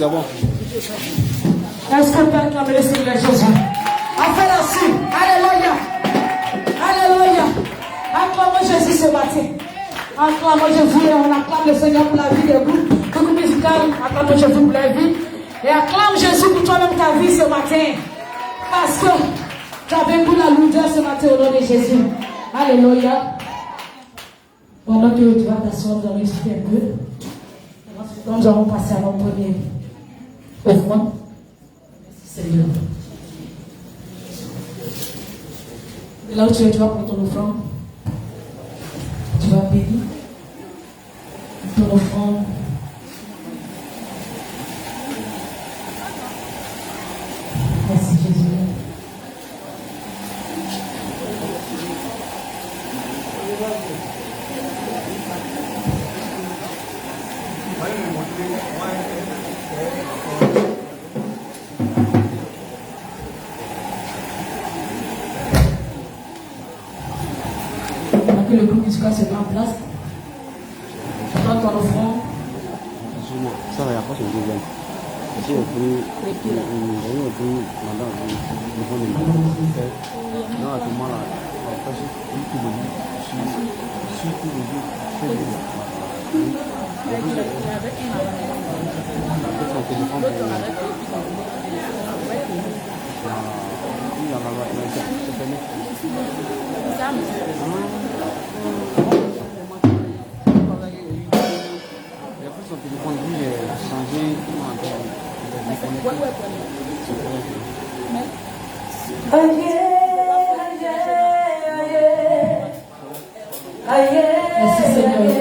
c'est bon. Est-ce qu'on peut acclamer le Seigneur Jésus? Affaire-là-dessus. Alléluia. Alléluia. Acclamons Jésus ce matin. Acclamons Jésus et on acclame le Seigneur pour la vie des groupes. Beaucoup musical, acclamons Jésus pour la vie. Et acclame Jésus pour toi-même ta vie ce matin. Parce que tu as vaincu la lourdeur ce matin au nom de Jésus. Alléluia. Pendant que tu vas t'asseoir, nous allons expliquer un peu. Nous allons passer à notre premier offrande. Merci Seigneur. Et là où tu es, tu vas prendre ton offrande. Tu vas bénir ton offrande. Merci Jésus. Que le groupe musical se met en place. Prends ton offrande. Ça va, pas son deuxième. J'ai pris non, à ce moment-là, après, son téléphone, lui, il a changé. Merci Seigneur.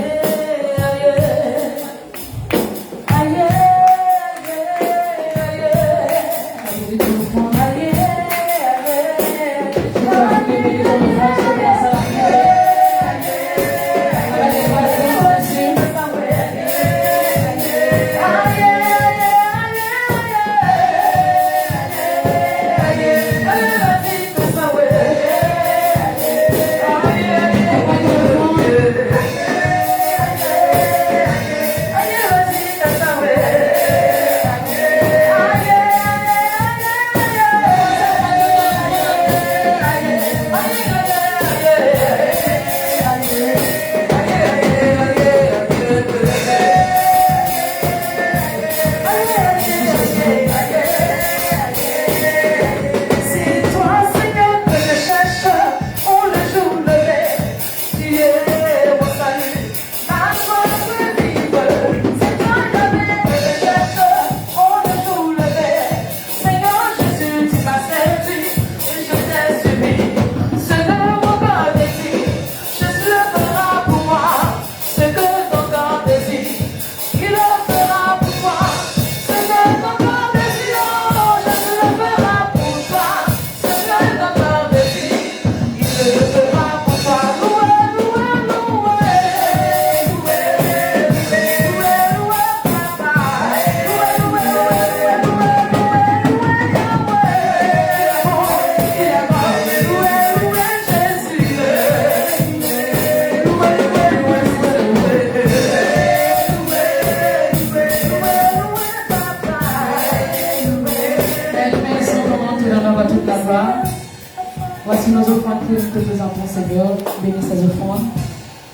Voici nos offrandes que nous te présentons, Seigneur. Bénis ces offrandes.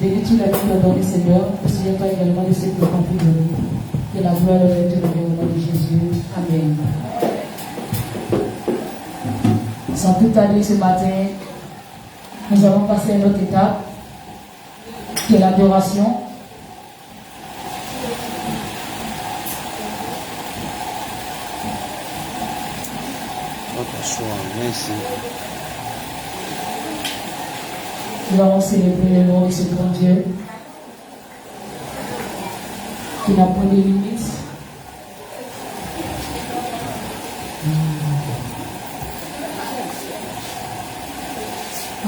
Bénis tous les vies que donné, Seigneur. Souviens-toi également de ceux qui ont compris de nous. Que la gloire et le au nom de Jésus. Amen. Sans plus tarder ce matin, nous allons passer à une autre étape, qui est l'adoration. Merci. Nous allons célébrer le nom de ce grand Dieu qui n'a pas de limites.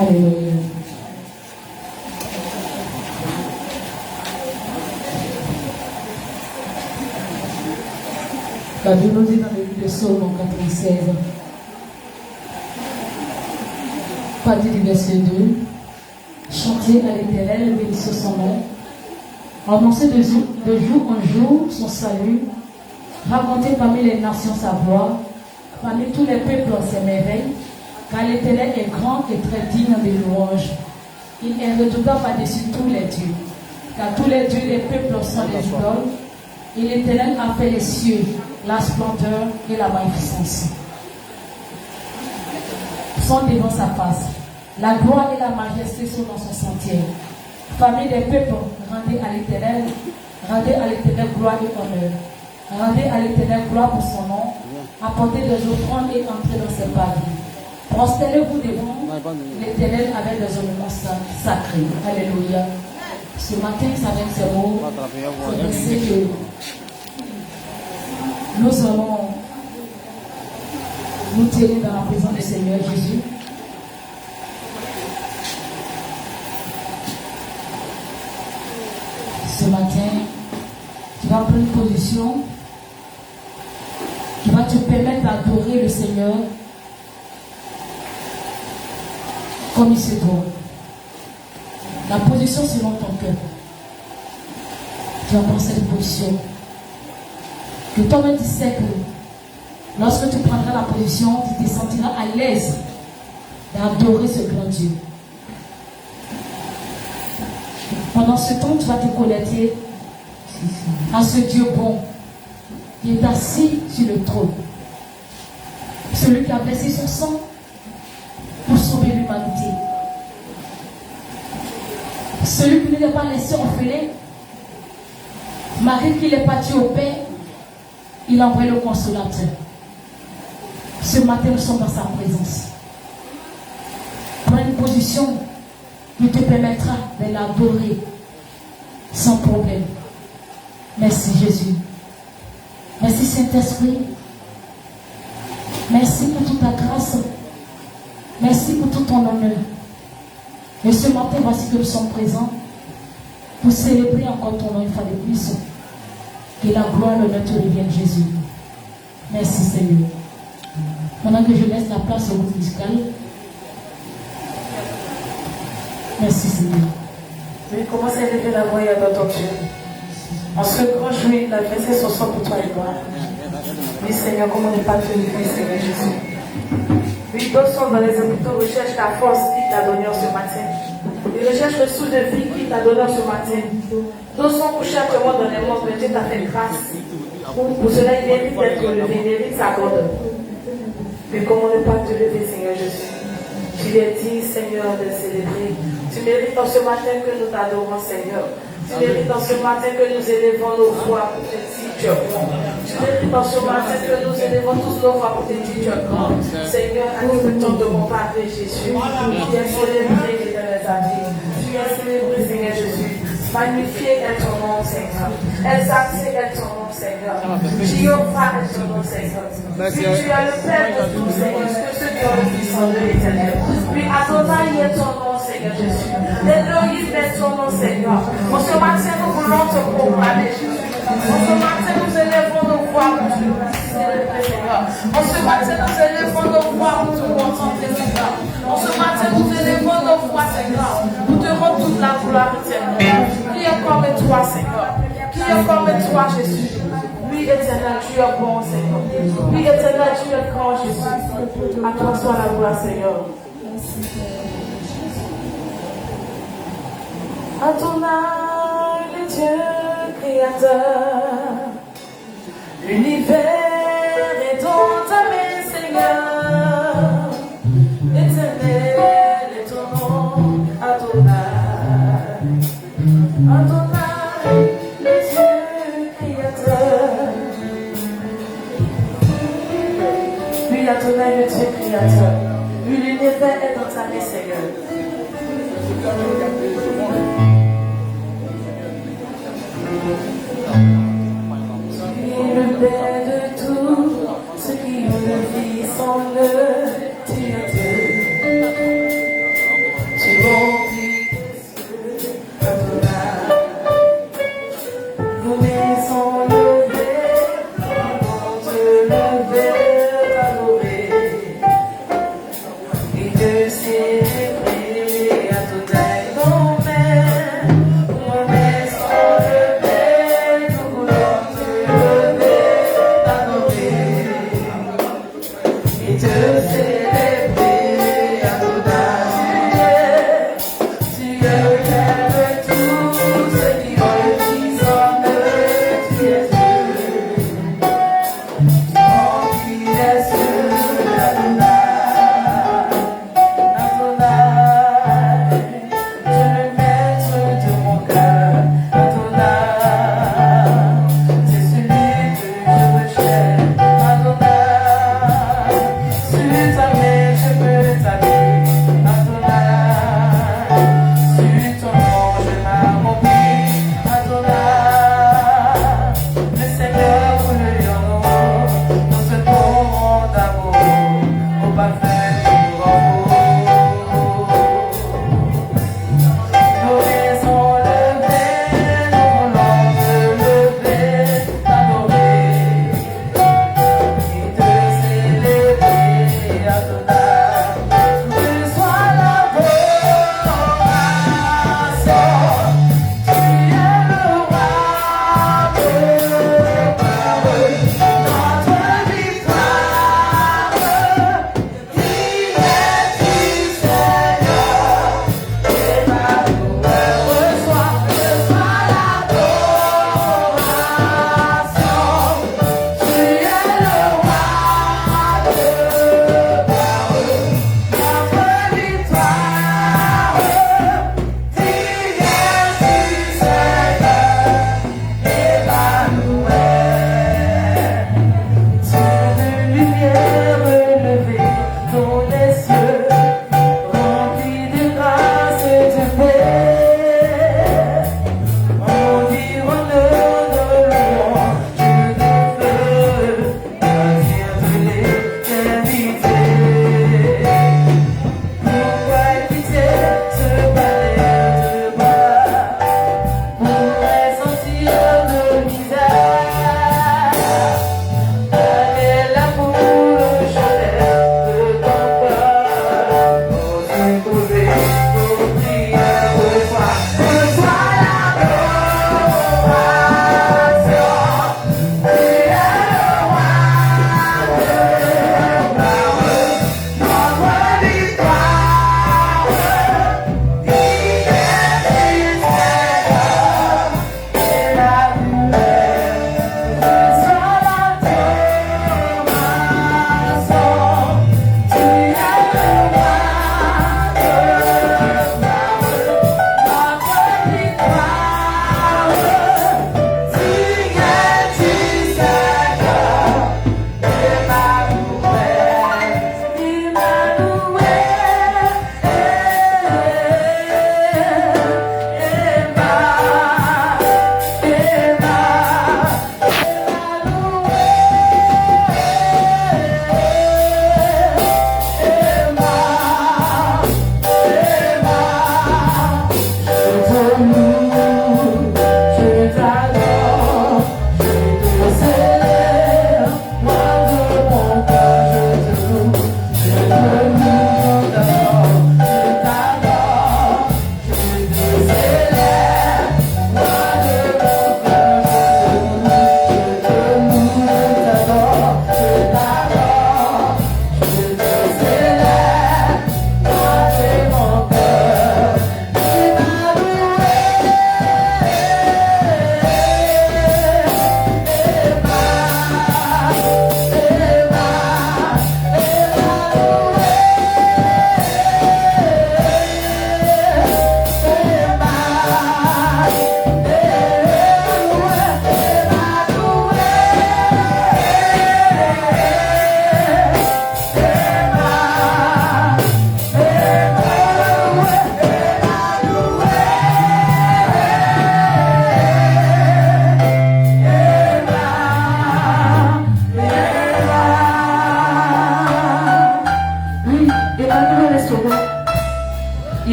Alléluia. La Bible nous dit dans le livre de Psaume 96, partie du verset 2, chantez à l'Éternel, bénissez son nom, annoncez de jour en jour son salut, Racontez parmi les nations sa voix, parmi tous les peuples ses merveilles, car l'Éternel est grand et très digne de louange. Il est redoutable par-dessus tous les dieux, car tous les dieux des peuples sont des idoles, et l'Éternel a fait les cieux, la splendeur et la magnificence. Sont devant sa face. La gloire et la majesté sont dans son sentier. Famille des peuples, rendez à l'Éternel gloire et honneur. Rendez à l'Éternel gloire pour son nom. Apportez des offrandes et entrez dans ses pavillons. Prosternez-vous devant l'Éternel avec des ornements sacrés. Alléluia. Ce matin, ça avec ces mots, c'est que nous allons nous tenir dans la présence du Seigneur Jésus. Ce matin, tu vas prendre une position qui va te permettre d'adorer le Seigneur comme il se doit. La position selon ton cœur. Tu vas prendre cette position. Que toi-même tu sais que lorsque tu prendras la position, tu te sentiras à l'aise d'adorer ce grand Dieu. Pendant ce temps, tu vas te connecter à ce Dieu bon qui est assis sur le trône. Celui qui a versé son sang pour sauver l'humanité. Celui qui ne l'a pas laissé orphelin. Marie qui est partie au Père, il a envoyé le consolateur. Ce matin, nous sommes dans sa présence. Prends une position qui te permettra de l'adorer sans problème. Merci Jésus. Merci Saint-Esprit. Merci pour toute ta grâce. Merci pour tout ton honneur. Et ce matin, voici que nous sommes présents pour célébrer encore ton nom une fois de plus. Que la gloire et l'honneur te reviennent, Jésus. Merci Seigneur. Pendant que je laisse la place au groupe musical. Merci Seigneur. Oui, commence à élever la voix et à ton Dieu. En ce grand jour, il a versé son sang pour toi et moi. Oui Seigneur, comment ne pas te lever, Seigneur Jésus. Oui, d'autres sont dans les hôpitaux, recherchent ta force qui t'a donné en ce matin. Ils recherchent le souffle de vie qui t'a donné en ce matin. D'autres sont couchés actuellement dans les morts, mais Dieu t'a fait grâce. Pour cela, il mérite d'être levé, il mérite sa corde. Mais comment ne pas te lever, Seigneur Jésus. Tu lui as dit, Seigneur, de célébrer. Tu mérites en ce matin que nous t'adorons, Seigneur. Tu mérites en ce matin que nous élevons nos voix pour te dire tu es bon. Tu mérites en ce matin que nous élevons tous nos voix pour te dire tu es grand. Seigneur, acceptons de mon Père Jésus. Tu es célébré, l'éternel a dit. Tu es célébré, Seigneur Jésus. Magnifié est ton nom, Seigneur. Exalté est ton nom, Seigneur. Jéhovah est ton nom, Seigneur. Si tu es le Père de tous, Seigneur, que ceux qui ont le Fils sont de l'éternel. Puis Adonai est ton nom, Seigneur Jésus. L'élohim est ton nom, Seigneur. En ce matin, nous voulons te proclamer, Jésus. En ce matin, nous élevons nos voix pour te célébrer, Seigneur. En ce matin, nous élevons nos voix pour te contempler, Seigneur. En ce matin, nous élevons nos voix, Seigneur, pour te rendre toute la gloire éternelle. Qui est comme toi, Seigneur? Qui est comme toi, Jésus? Oui, éternel, tu es bon, Seigneur. Oui, éternel, tu es grand, Jésus. À toi soit la gloire, Seigneur. Adonai, le Dieu créateur, l'univers est dans ta main, Seigneur. Éternel est ton nom, Adonai. Adonai, le Dieu créateur. Oui, Adonai, le Dieu créateur. Oui, l'univers est dans ta main, Seigneur. Tu es le Père de tout ce qui me vit sans le tu es Dieu. Tu remplis les cieux, Adonai. Vos maisons levées, vont te lever, t'adorer et te célébrer, Adonai.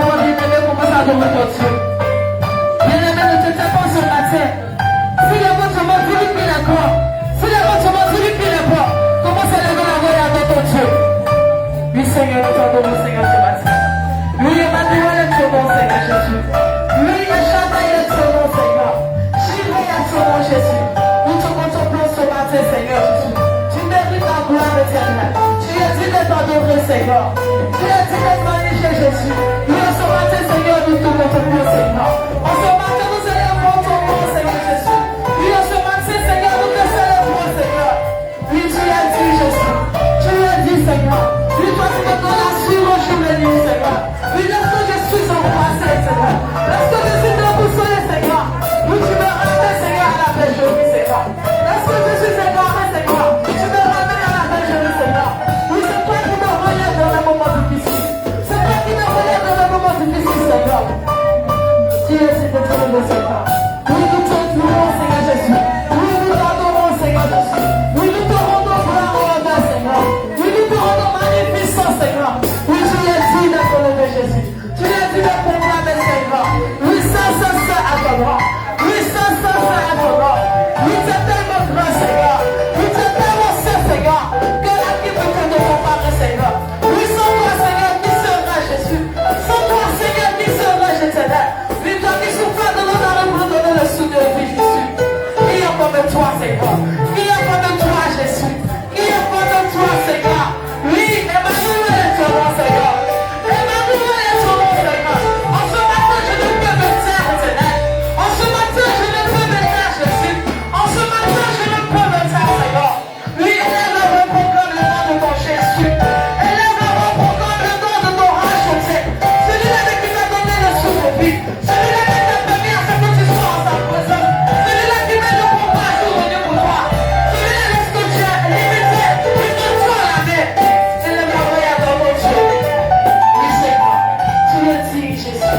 vraiment bien-aimé, commence à adorer ton Dieu. Bien-aimé, ne te tais pas ce matin. Si le votre mot vous lui prie la croix, si le votre mot vous lui prie la croix, commence à lever la voix et adorer ton Dieu. Oui, Seigneur, nous t'adorons, Seigneur, ce matin. Oui, Emmanuel est ton nom, Seigneur Jésus. Oui, le Shaddai est ton nom, Seigneur. Jireh est ton nom, Jésus. Nous te contemplons ce matin, Seigneur Jésus. Tu mérites la gloire éternelle. Tu es dit de t'adorer, Seigneur. Tu es dit de magnifier, Jésus. Oui, en ce matin, Seigneur, nous te contemplons, Seigneur. En ce matin, nous élèvons ton nom, Seigneur Jésus. Oui, en ce matin, Seigneur, nous te célébrons, Seigneur. Oui, tu as dit, Jésus. Tu as dit, Seigneur. Oui, toi, tu me donnes la suite au jour de nuit, Seigneur. Oui, lorsque je suis angoissé, Seigneur. Lorsque je suis déboussolé, Seigneur. Oui, tu me ramènes, Seigneur, à la bergerie, Seigneur. Lorsque je suis égaré, Seigneur. Tu me ramènes à la bergerie, Seigneur. Oui, c'est toi qui me relèves dans les moments difficiles. C'est toi qui me relèves dans les moments difficiles, Seigneur. Tu es si de te Seigneur. Oui, nous te louons, Seigneur Jésus. Oui, nous t'adorons, Seigneur Jésus. Oui, nous te rendons gloire et honneur, Seigneur. Oui, nous te rendons magnificent, Seigneur. Oui, tu es dit de te lever, Jésus. Tu es dit de proclamer, Seigneur. Oui, ça à ton nom. Oui, ça à ton nom. Oui, tu es tellement grand, Seigneur. Oui, tu es tellement saint, Seigneur, que la qui peut te comparer, Seigneur. Oui, sans toi, Seigneur, qui sera Jésus? Sans toi, Seigneur, qui sera Jésus? Oui, toi qui souffles de l'eau dans le pour donner le souffle de vie, Jésus. Qui est comme toi, Seigneur? Qui est comme toi, Jésus? Qui est comme toi, Seigneur? Oui, Emmanuel est ton nom, Seigneur. Emmanuel est ton nom, Seigneur. En ce matin, je ne peux me taire, Seigneur. En ce matin, je ne peux me taire, Jésus. En ce matin, je ne peux me taire, Seigneur. Oui, élève le proclame le nom de ton Jésus. Élève le proclame le nom de ton racheté. Celui-là qui t'a donné le souffle de vie. Celui-là qui t'a permis à ce que tu sois en sa présence. Celui-là qui met le combat jour pour toi. Celui-là, lorsque tu es limité, il te tend la main. Élève la voix à ton Dieu. Oui, Seigneur. Tu es digne, Jésus.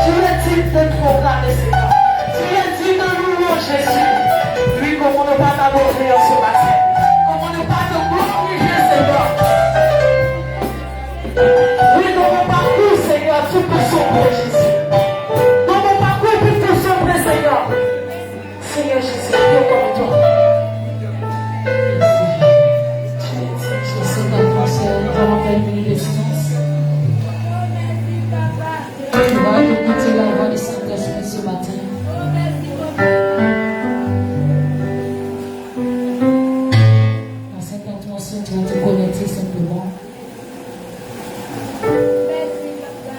Tu es digne de te proclamer, Seigneur. Tu es digne de louer, Jésus. Oui, comment ne pas t'adorer en ce matin? Comment ne pas te glorifier, Seigneur? Oui, dans mon parcours, Seigneur, tu peux sombrer, Jésus. Dans mon parcours, tu peux sombrer, Seigneur. Seigneur Jésus, Dieu comme toi. Tu es digne, Jésus. C'est notre français, nous allons faire une minute de silence. Tu vas écouter la voix du Saint-Esprit ce matin. Dans cette atmosphère, tu vas te connecter simplement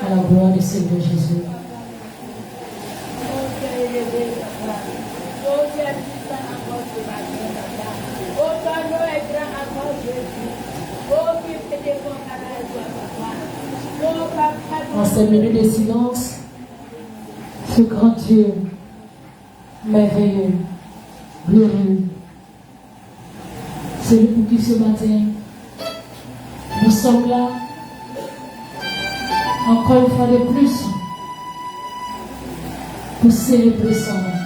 à la gloire du Seigneur Jésus. Dans ces minutes de silence, ce grand Dieu merveilleux, glorieux, celui pour qui ce matin nous sommes là encore une fois de plus pour célébrer son nom,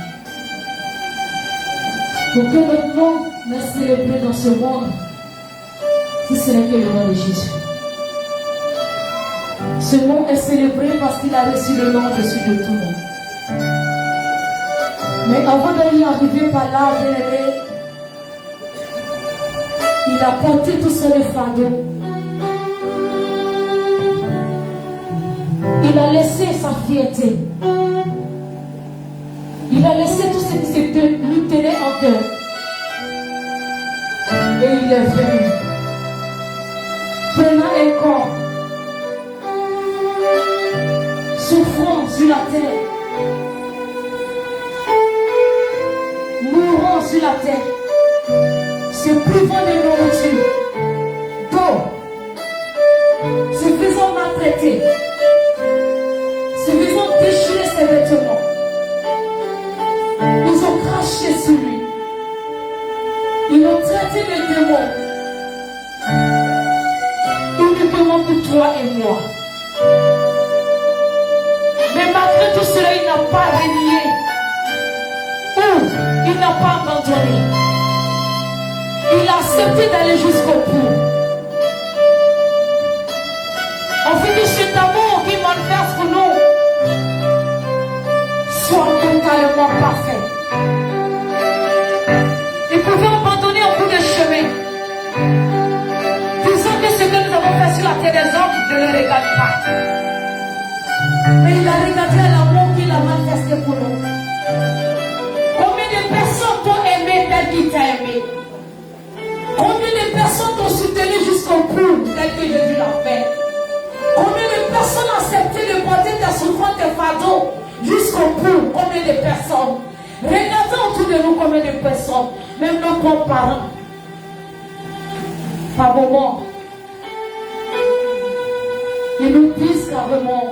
pour que notre nom n'est célébré dans ce monde si ce n'est que le nom de Jésus. Ce nom est célébré parce qu'il a reçu le nom au-dessus de tout nom. Mais avant d'y arriver par là, bien-aimé, il a porté tout seul le fardeau. Il a laissé sa fierté. Il a laissé tout ce qui lui tenait en cœur. Et il est venu. Prenant un corps, souffrant sur la terre, mourant sur la terre, se privant de nourriture, d'eau, se faisant maltraiter, se faisant déchirer ses vêtements. Ils ont craché sur lui. Ils ont traité les démons. Uniquement pour toi et moi. Mais malgré tout cela, il n'a pas renié. Ou il n'a pas abandonné. Il a accepté d'aller jusqu'au bout. En fait, cet amour qui m'a Mais il a regardé à l'amour qu'il a manifesté pour nous. Combien de personnes t'ont aimé tel qu'il t'a aimé? Combien de personnes t'ont soutenu jusqu'au bout tel que Jésus l'a fait? Combien de personnes ont accepté de porter ta souffrance, tes fardeaux jusqu'au bout? Combien de personnes? Regardez autour de nous combien de personnes, même nos propres parents. Par moment, ils nous disent carrément,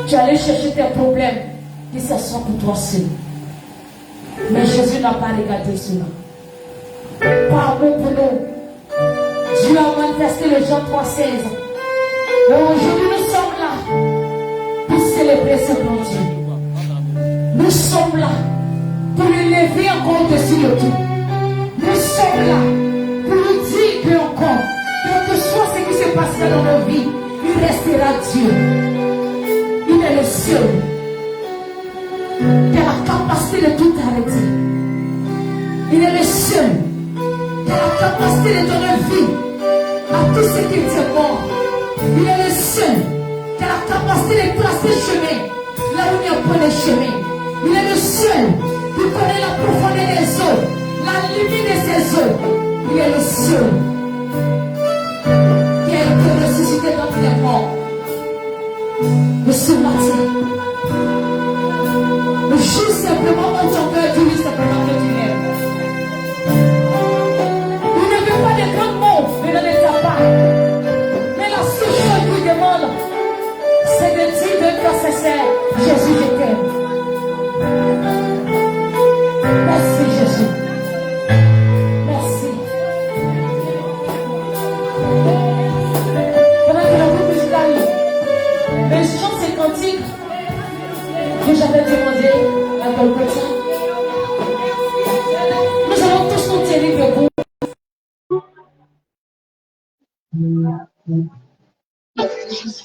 tu allais chercher tes problèmes, que ce soit pour toi seul. Mais Jésus n'a pas regardé cela. Pardon pour nous. Dieu a manifesté le Jean 3,16. Et aujourd'hui nous sommes là pour célébrer ce bon Dieu. Nous sommes là pour l'élever encore au-dessus de tout. Nous sommes là pour nous dire que encore, quel que soit ce qui se passera dans nos vies, il restera Dieu. Il est le seul qui a la capacité de tout arrêter. Il est le seul qui a la capacité de donner vie à tout ce qui est mort. Il est le seul qui a la capacité de tracer le chemin là où il n'y a pas de chemin. Il est le seul qui connaît la profondeur des eaux, la limite de ses eaux. Il est le seul qui a été ressuscité dans les morts. Mais ce matin, juste simplement dans ton cœur, dis lui simplement que tu l'aimes. Il ne veut pas de grands mots venant de ta part. Mais la seule chose qu'il demande, c'est de dire de cœur sincère, Jésus, je t'aime. Merci Jésus. Merci. Pendant que la groupe musicale, mais je chante ces cantiques que j'avais demandé à Golgotha. Nous allons tous nous tenir debout. Merci Jésus.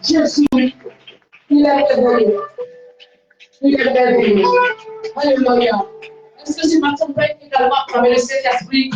Jésus, il est révélé. Il est révélé. Alléluia. Est-ce que ce matin, on peut également acclamer le Saint-Esprit?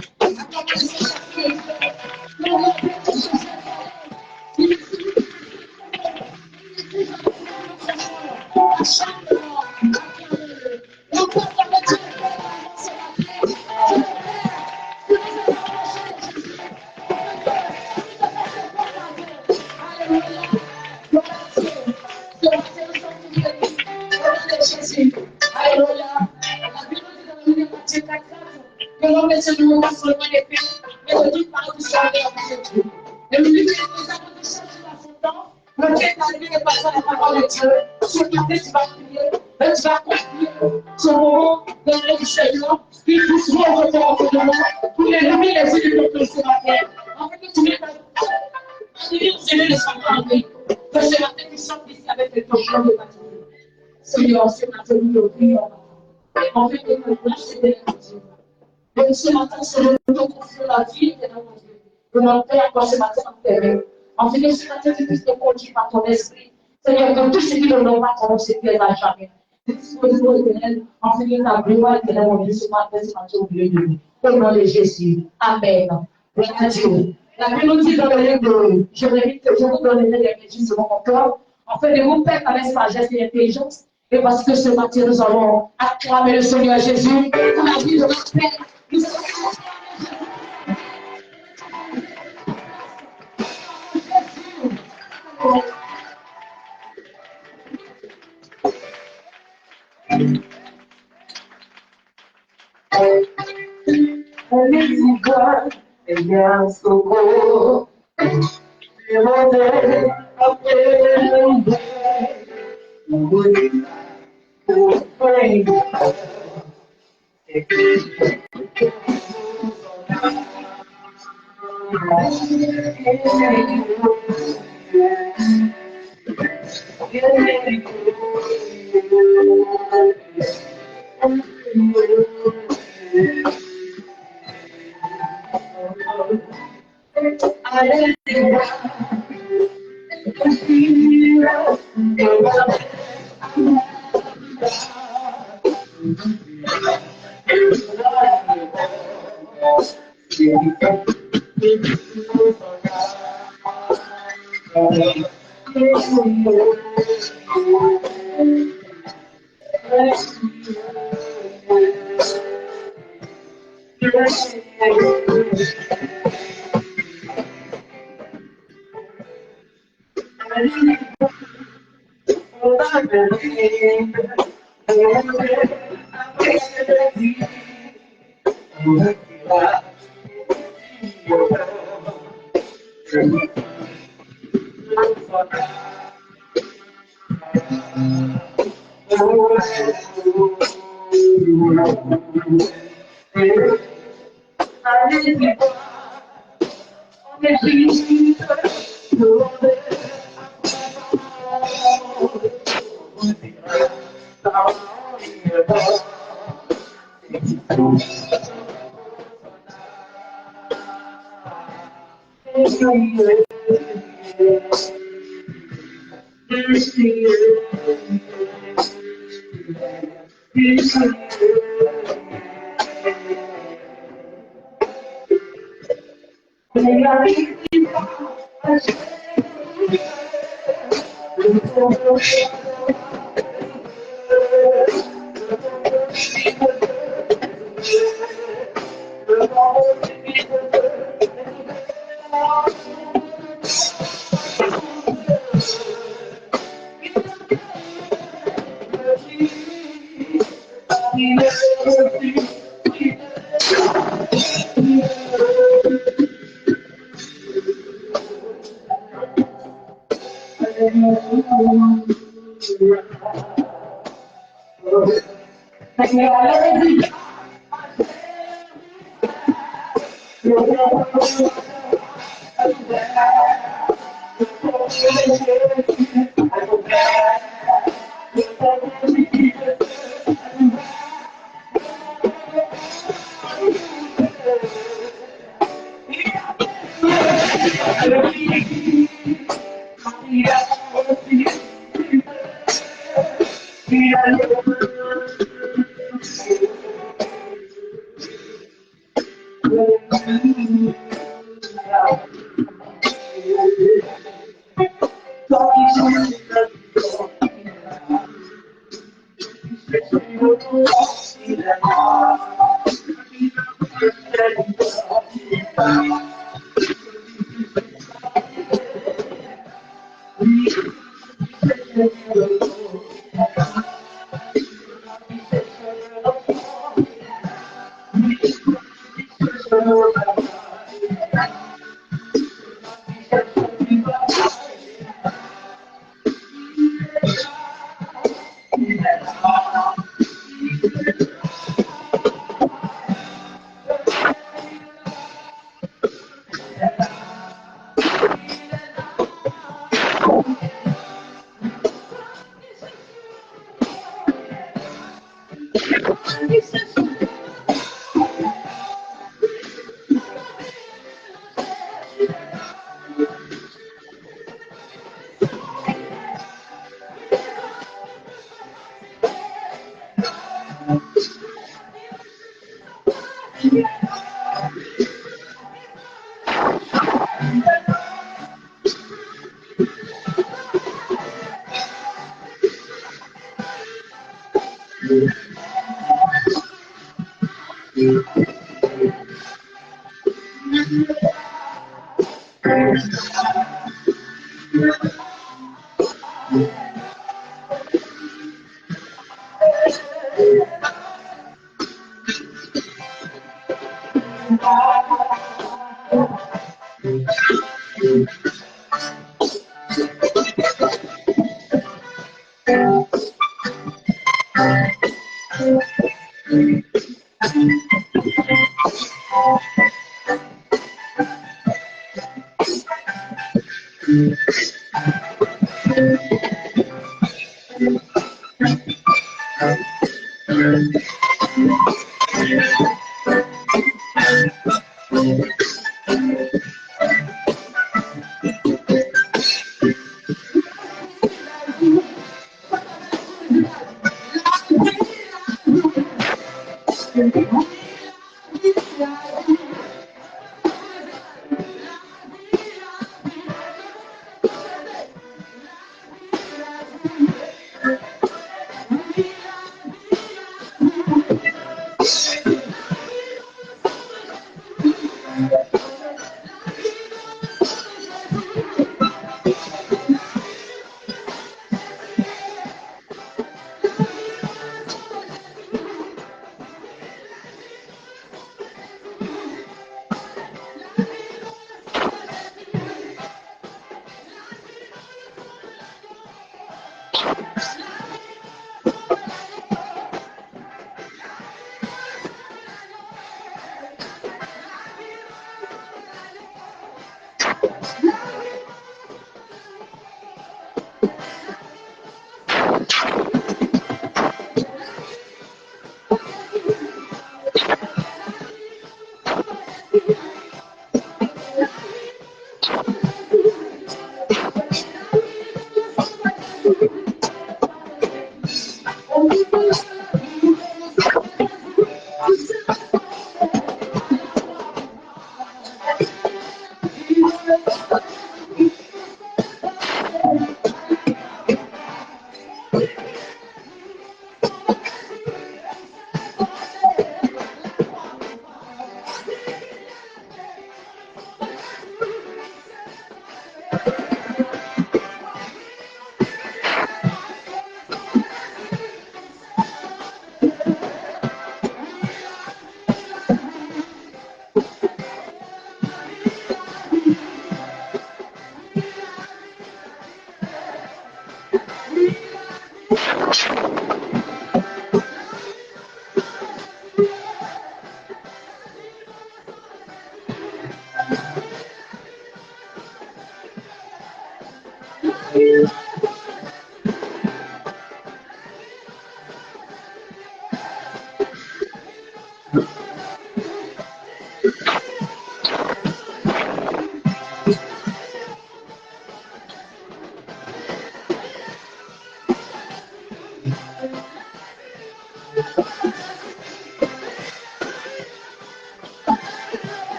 Que l'homme est celui où seulement les paix, mais le Dieu parle du soleil en Dieu. Et le livre des âmes de chercher dans son temps, le Dieu est arrivé de passer la parole de Dieu. Sur ta tête, tu vas prier, et tu vas conclure ce moment dans le du Seigneur, qu'il puisse voir votre entendement, pour illuminer les yeux de notre sénateur. En fait, tu n'es pas. C'est le Seigneur, que ce matin, nous sommes ici avec le temps de baptême. Seigneur, ce matin, nous le prions. En fait, nous c'est de la Dieu. Donc ce matin, c'est le nous confions la vie de notre Dieu. De notre Père, quand ce matin, enterré. En fait, ce matin, tu puisses te conduire par ton esprit. Seigneur, que tout ce qui ne l'ont pas ton nom se perdra jamais. Disposez-vous, éternel, en fait, ta gloire, éternel, mon Dieu, ce matin, au milieu de nous. Au nom de Jésus. Amen. Gloire à Dieu. La mélodie dans le livre, je vous donnerai des mélodies selon mon cœur. En fait, de vous faire avec sagesse et intelligence. Et parce que ce matin, nous allons acclamer le Seigneur Jésus pour la vie de notre Père. Nous allons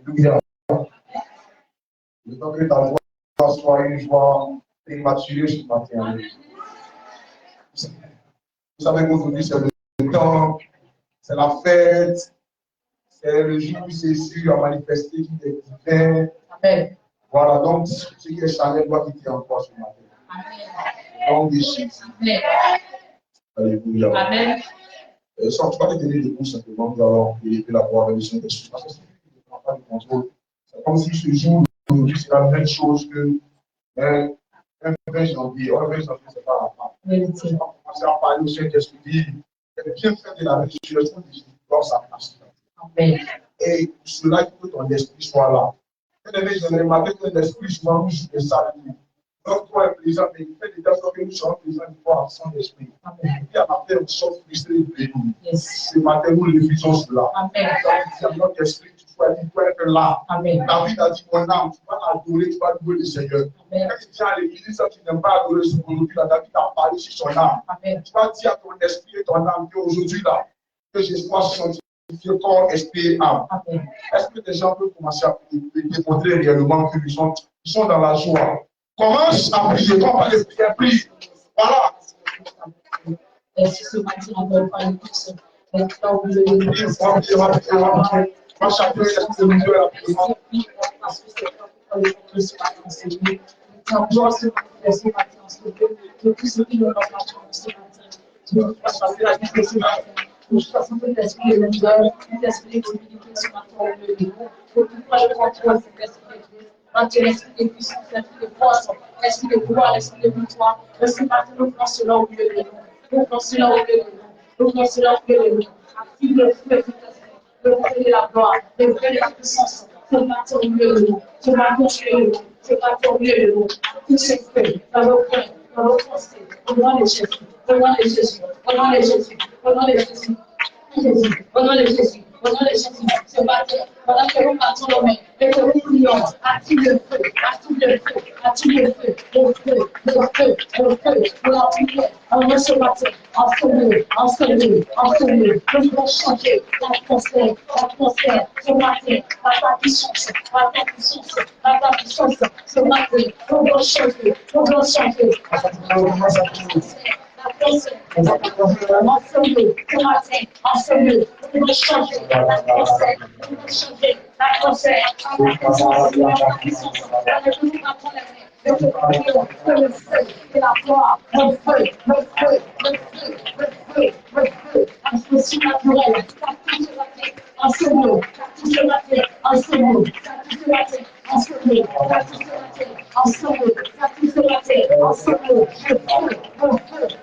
Alléluia. Le temps que ta voix soit une voix prématurée ce matin. Vous savez qu'aujourd'hui, c'est le temps, c'est la fête, c'est le jour où Jésus a manifesté qu'il est divin. Amen. Voilà, donc ce qui est charnel doit quitter en toi ce matin. Amen. Au nom de Jésus. Amen. Alléluia. Amen. Sans tu vas te tenir debout simplement, nous allons prier la voix avec le Saint-Esprit. Parce que c'est lui qui ne prend pas le contrôle. C'est comme si ce jour d'aujourd'hui, c'est la même chose que un 20 janvier. Or, le 20 janvier, c'est pas la fin. On va commencer à parler au Saint-Esprit. Le bienfait de la résurrection de Jésus dans sa place. Amen. Et pour cela, il faut que ton esprit soit là. J'ai remarqué que l'esprit souvent nous joue de ça. Donc, toi, est présent, mais il fait des temps que nous sommes présents une fois absents d'esprit. Et puis, à matin, nous sommes frustrés de nous. Ce matin, nous refusons cela. Donc, notre esprit, tu dois être là. David a dit, mon âme, tu vas adorer, tu vas louer le Seigneur. Quand tu viens à l'église, tu n'aimes pas adorer ce qu'aujourd'hui, David a parlé sur son âme. Tu vas dire à ton esprit et ton âme qu'aujourd'hui, là, que je sois sanctifié corps, esprit et âme. Est-ce que les gens peuvent commencer à démontrer réellement qu'ils sont dans la joie? Commence à prier, quand on va les prier, prie. Voilà. Si ce matin, on ne veut pas une personne, on l'esprit de puissance, l'esprit de force, l'esprit de gloire, l'esprit de victoire. Merci matin, nous prenons cela au milieu de nous. Nous prenons cela au milieu de nous. Nous prenons cela au milieu de nous. Active le feu de l'esprit, le feu de la gloire, le feu de la puissance. Ce matin au milieu de nous. Ce matin au milieu de nous. Ce matin au milieu de nous. Tout ce feu, dans nos cœurs, dans nos pensées, au nom de Jésus, au nom de Jésus, au nom de Jésus, au nom de Jésus. Au nom de Jésus, au nom de Jésus, ce matin, pendant que nous partons nos mains et que nous prions, active le feu, active le feu, active le feu, le feu, le feu, le feu, pour la prière, en ce matin, enseigne, nous devons changer l'atmosphère, ce matin, par ta puissance, ce matin, nous devons changer, Enseigne, nous devons changer l'atmosphère, le feu de la gloire, le feu, un surnaturel, enseigne-nous,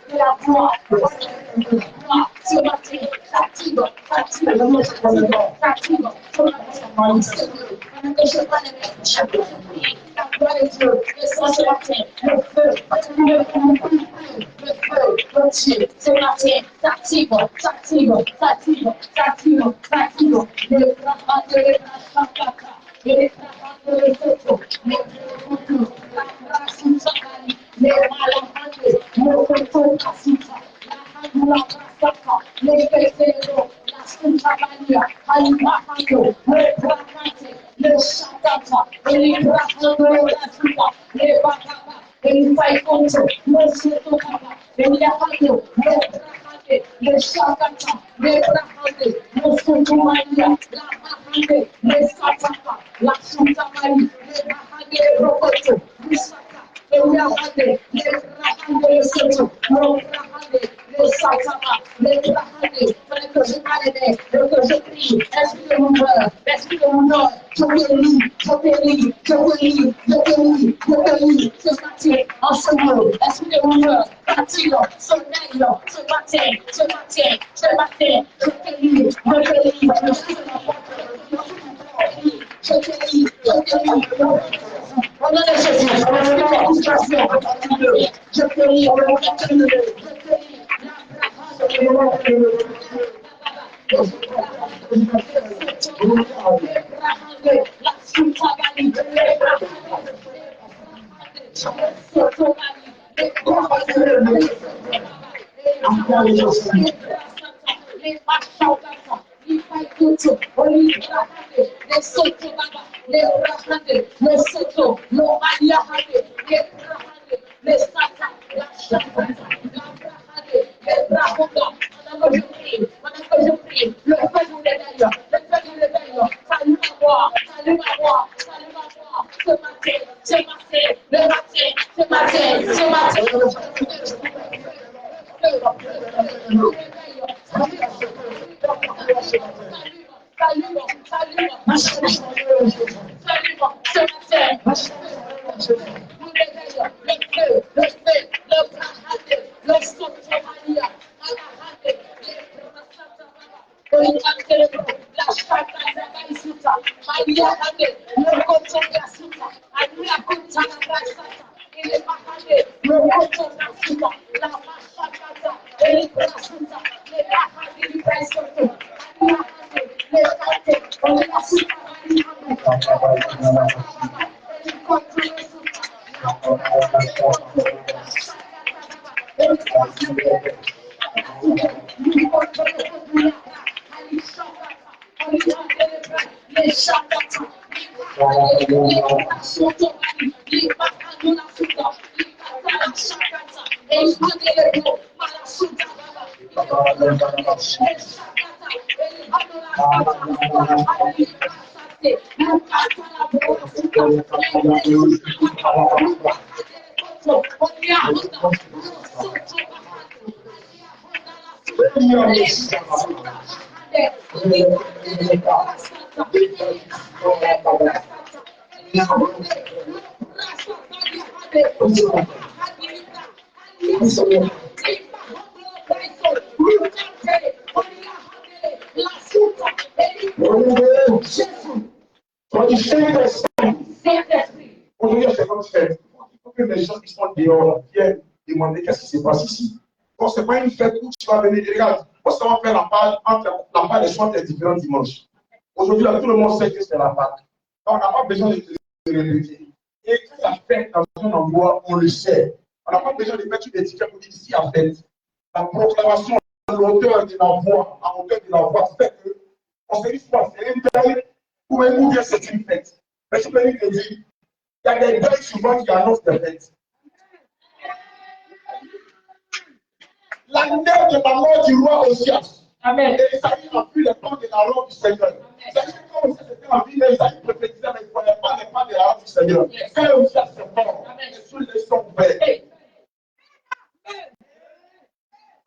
de la gloire, ce matin, t'active, Pendant que je parle, je prie. La gloire de Dieu, le sang ce matin, le feu, le Dieu, ce matin, s'active, s'active, s'active, s'active, s'active. Le bras de la chapaka, le bras de l'autre, le bras la grâce, le malade, le retour, la grâce, le pétero, la suntabania, alimahato, le brakate, le shakata, le brakate, la suka, le bakaba, le faikonto, le sutokaba, le yapano, le brakate, le shakata, le brakate, le suntumania, la bahande, le sataka, la suntamani, le bahande, le rokoto, le saka, le yapane, le brakande, le soto, le brakande, le sataka, le brakande, fallait que je parle, que je prie, esprit de mon cœur, esprit de mon cœur, je te lis, je te lis, je te lis, je te lis, je te lis, ce matin, en ce mot, esprit de mon cœur, attire, sommeil, ce matin, ce matin, ce matin, je te lis, je te lis, je te lis, je te lis, au nom de Jésus, je te lis, Aujourd'hui, c'est comme fête. Il faut que les gens qui sont dehors viennent demander qu'est-ce qui se passe ici. Donc, ce n'est pas une fête où tu vas venir. Regarde, moi, ça va faire la part entre la part des soins des différents dimanches. Aujourd'hui, tout le monde sait que c'est la Pâque. Donc, on n'a pas besoin de répéter. Et quand la fête dans un endroit, on le sait. On n'a pas besoin de mettre des étiquettes pour dire ici la fête. La proclamation à l'auteur de la voix, fait que on se dit soit c'est une fête ou bien c'est une fête. Mais je peux te dire, il y a des deuils souvent qui annoncent des fêtes. L'année de la mort du roi Osias. Amen. Et Isaïe a pris le temps de la robe du Seigneur. C'est-à-dire que comme c'était en vie, Isaïe prophétisait, mais il ne voyait pas les pas de la robe du Seigneur. Quand Osias est mort, les sous les sont ouverts.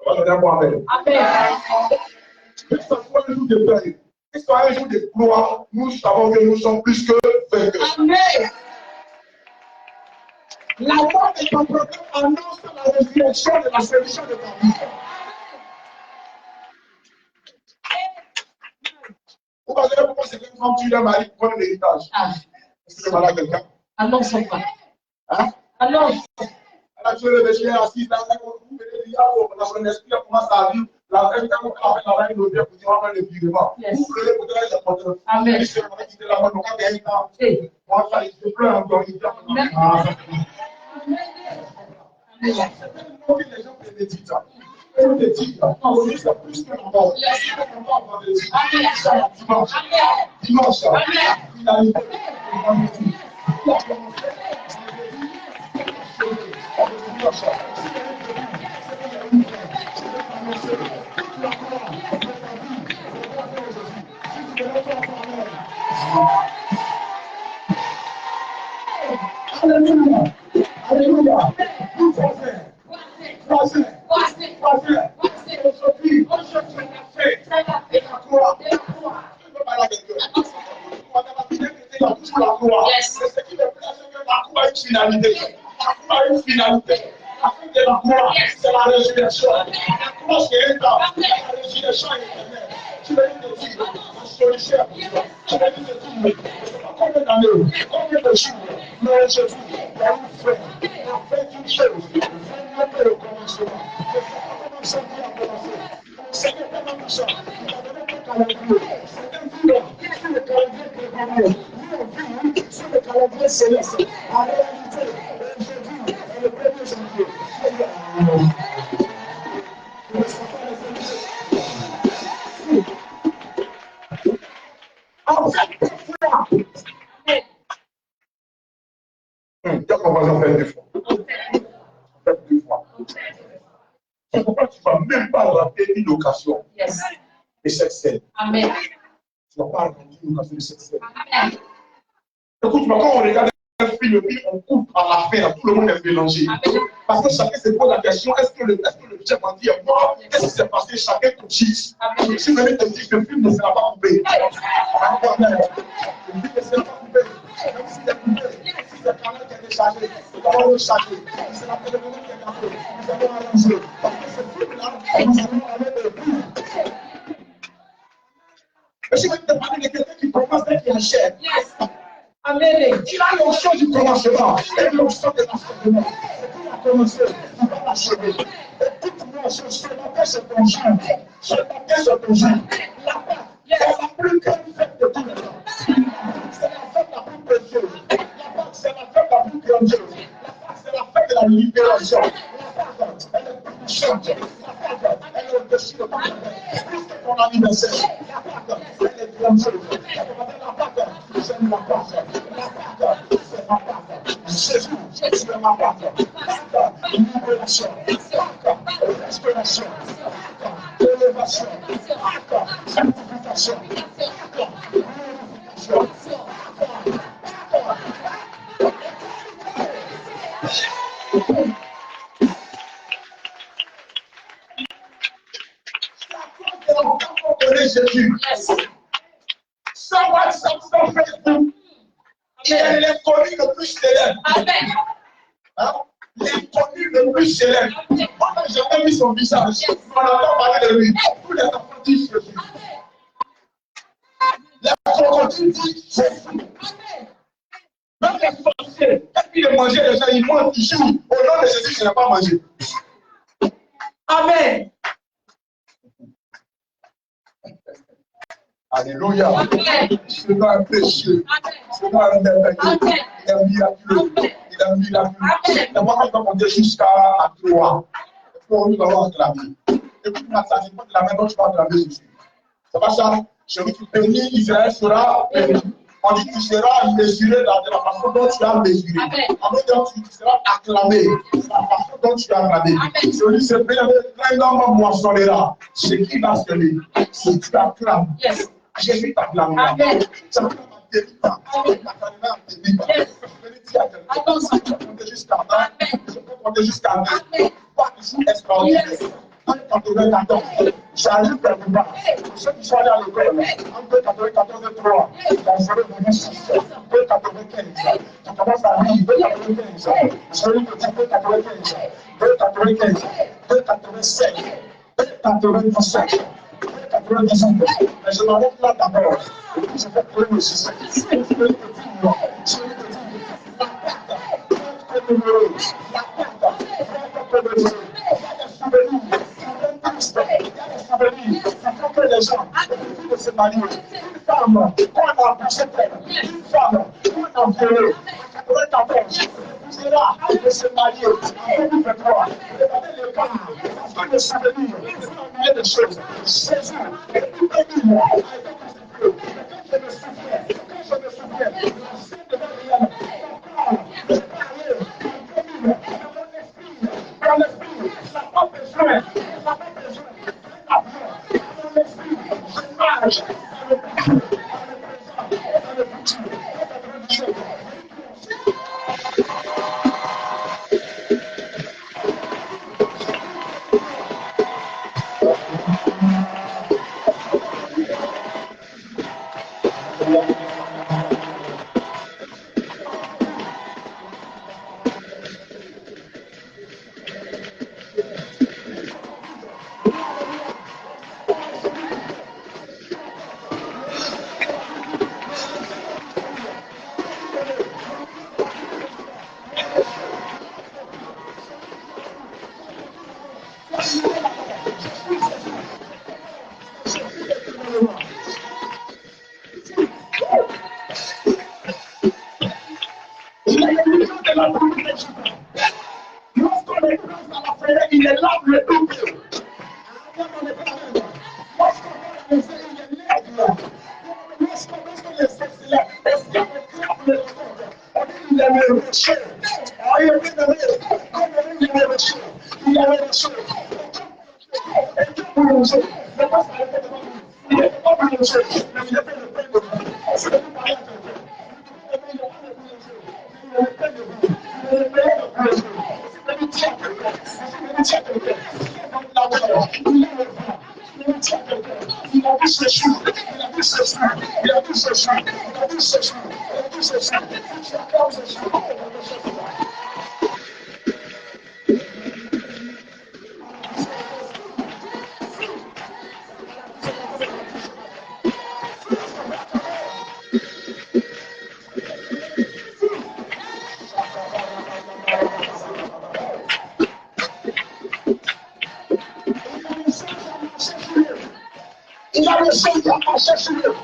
On va donner un mot amen. Amen. Que ce soit un jour de paix, que ce soit un jour de gloire, nous savons que nous sommes plus que vainqueurs. Amen. La mort de ton problème annonce la résurrection de la solution de ta vie. Vous pensez pourquoi c'est qu'une femme tue un mari pour prendre l'héritage? Est-ce que c'est malade quelqu'un? Alors, c'est pas. Hein? Alors, elle a tué le péché assis dans un groupe, vous venez dire, dans son esprit, elle commence à vivre. La femme, quand on fait la reine, l'autre, pour dire, on va le virement. Vous prenez pour dire, il y a pas Amen. c'est la reine qui était là-bas, donc quand il y a un temps, moi, ça, il se pleure encore, il dit, les gens préméditent. Ils méditent. Aujourd'hui, c'est plus que la mort. Dimanche, finalité. Alléluia. Alléluia. Nous croisons. Aujourd'hui, la croix. La croix. C'est ce qui me plaît, c'est que la croix a une finalité. La croix a une finalité. La fin de la croix, c'est la résurrection. La croix, c'est un temps. La résurrection est éternelle. Tu veux dire de dire, la solution, tu veux dire de dire, combien d'années, combien de jours, mais je dis, il y a une fin. La fin d'une chose, vraiment que le commencement. C'est pas comment ça qui a commencé. C'est que comment ça, il a donné un calendrier. C'est un vivant sur le calendrier préparé. Nous, on vit sur le calendrier céleste. En réalité, aujourd'hui, est le 1er janvier. En fait, dire qu'on va en faire 2 fois. En fait 2 fois. C'est pourquoi tu ne vas même pas rater une occasion de cette scène. Amen. Tu ne vas pas rater une occasion de cette scène. Écoute-moi, quand on regarde un film, puis on coupe à la fin, tout le monde est mélangé. Parce que chacun se pose la question, est-ce que le chef a dit mort? Qu'est-ce qui s'est passé? Chacun cogite. Je suis venu te dire que le film ne sera pas coupé. Le film ne sera pas coupé. Même s'il est coupé, si c'est quand même qui est déchargé, nous allons le charger. C'est la télévision qui est gardée. Nous allons arranger. Parce que ce film-là, nous allons aller le bout. Mais je vais te parler de quelqu'un qui commence dès qu'il y a chair. Amen. Il a l'onction du commencement et l'onction de l'achèvement. Et puis il a commencé, il va l'achever. Écoute-moi, je m'appelle ce ton jour. Je m'appelle ce ton jour. La Pâque, c'est la plus grande fête de tous les temps. C'est la fête la plus précieuse. La Pâque, c'est la fête la plus grandiose. La Pâque, c'est la fête de la libération. La Pâque, elle est puissante. La Pâque, elle est au-dessus de ton année. Plus que ton anniversaire. La Pâque, elle est grandiose. La Pâque, j'aime la Pâque. La Pâque, c'est ma Pâque. Jésus, c'est ma Pâque. Pâque, libération. Pâque, restauration. Pâque, élévation. Pâque, sanctification. Pâque, glorification. Jésus. Someone sur Facebook. Elle est connue le plus célèbre. Amen. Hein? L'inconnu le plus célèbre. Moi, j'ai jamais vu son visage. On n'a pas parlé de lui. Tous les enfants disent Jésus. Les crocodiles disent Jésus. Même les sorciers, quand ils mangeaient les gens, ils mangent toujours. Au nom de Jésus, je n'ai pas mangé. Amen. Alléluia. C'est un péché. C'est pas un merveilleux. Il est miraculeux. Il est miraculeux. Et moi, quand on dit jusqu'à 3, nous allons acclamer. Et puis, ça dépend de la main dont tu vas acclamer Jésus. C'est pas ça. Celui qui bénit Israël sera béni. On dit que tu seras mesuré de la façon dont tu as mesuré. En même temps, tu seras acclamé de la façon dont tu as acclamé. Celui qui se bénit, un homme moissonnera. Ce qui va se lever, si tu acclames. Jésus t'acclame. Ça va te délivrer. Je peux compter jusqu'à 20. Je peux compter jusqu'à 20. Pas de jour extraordinaire. 94. J'arrive quelque part. Ceux qui sont allés à l'école, entre 94 et 3, dans 0,6, 2,95. Tu commences à lire 2,95. Je vais te dire 2,95. 2,95. 2,87. 2,97. 2,98. le disons. Mais je m'arrête là d'abord. Et puis je vais prendre le succès. Les gens de se marier, une femme, on a poussé une femme, on a violé, en 94, vous êtes là, de se marier, en 2023, regardez les cas, parce que le souvenir, on a des choses, Jésus, et tout est mis, je me souviens, la scène de Gabriel, je parlais, dans l'esprit, ça n'a pas besoin, il est là pour le double. Il a le sang qui a marché sur eux.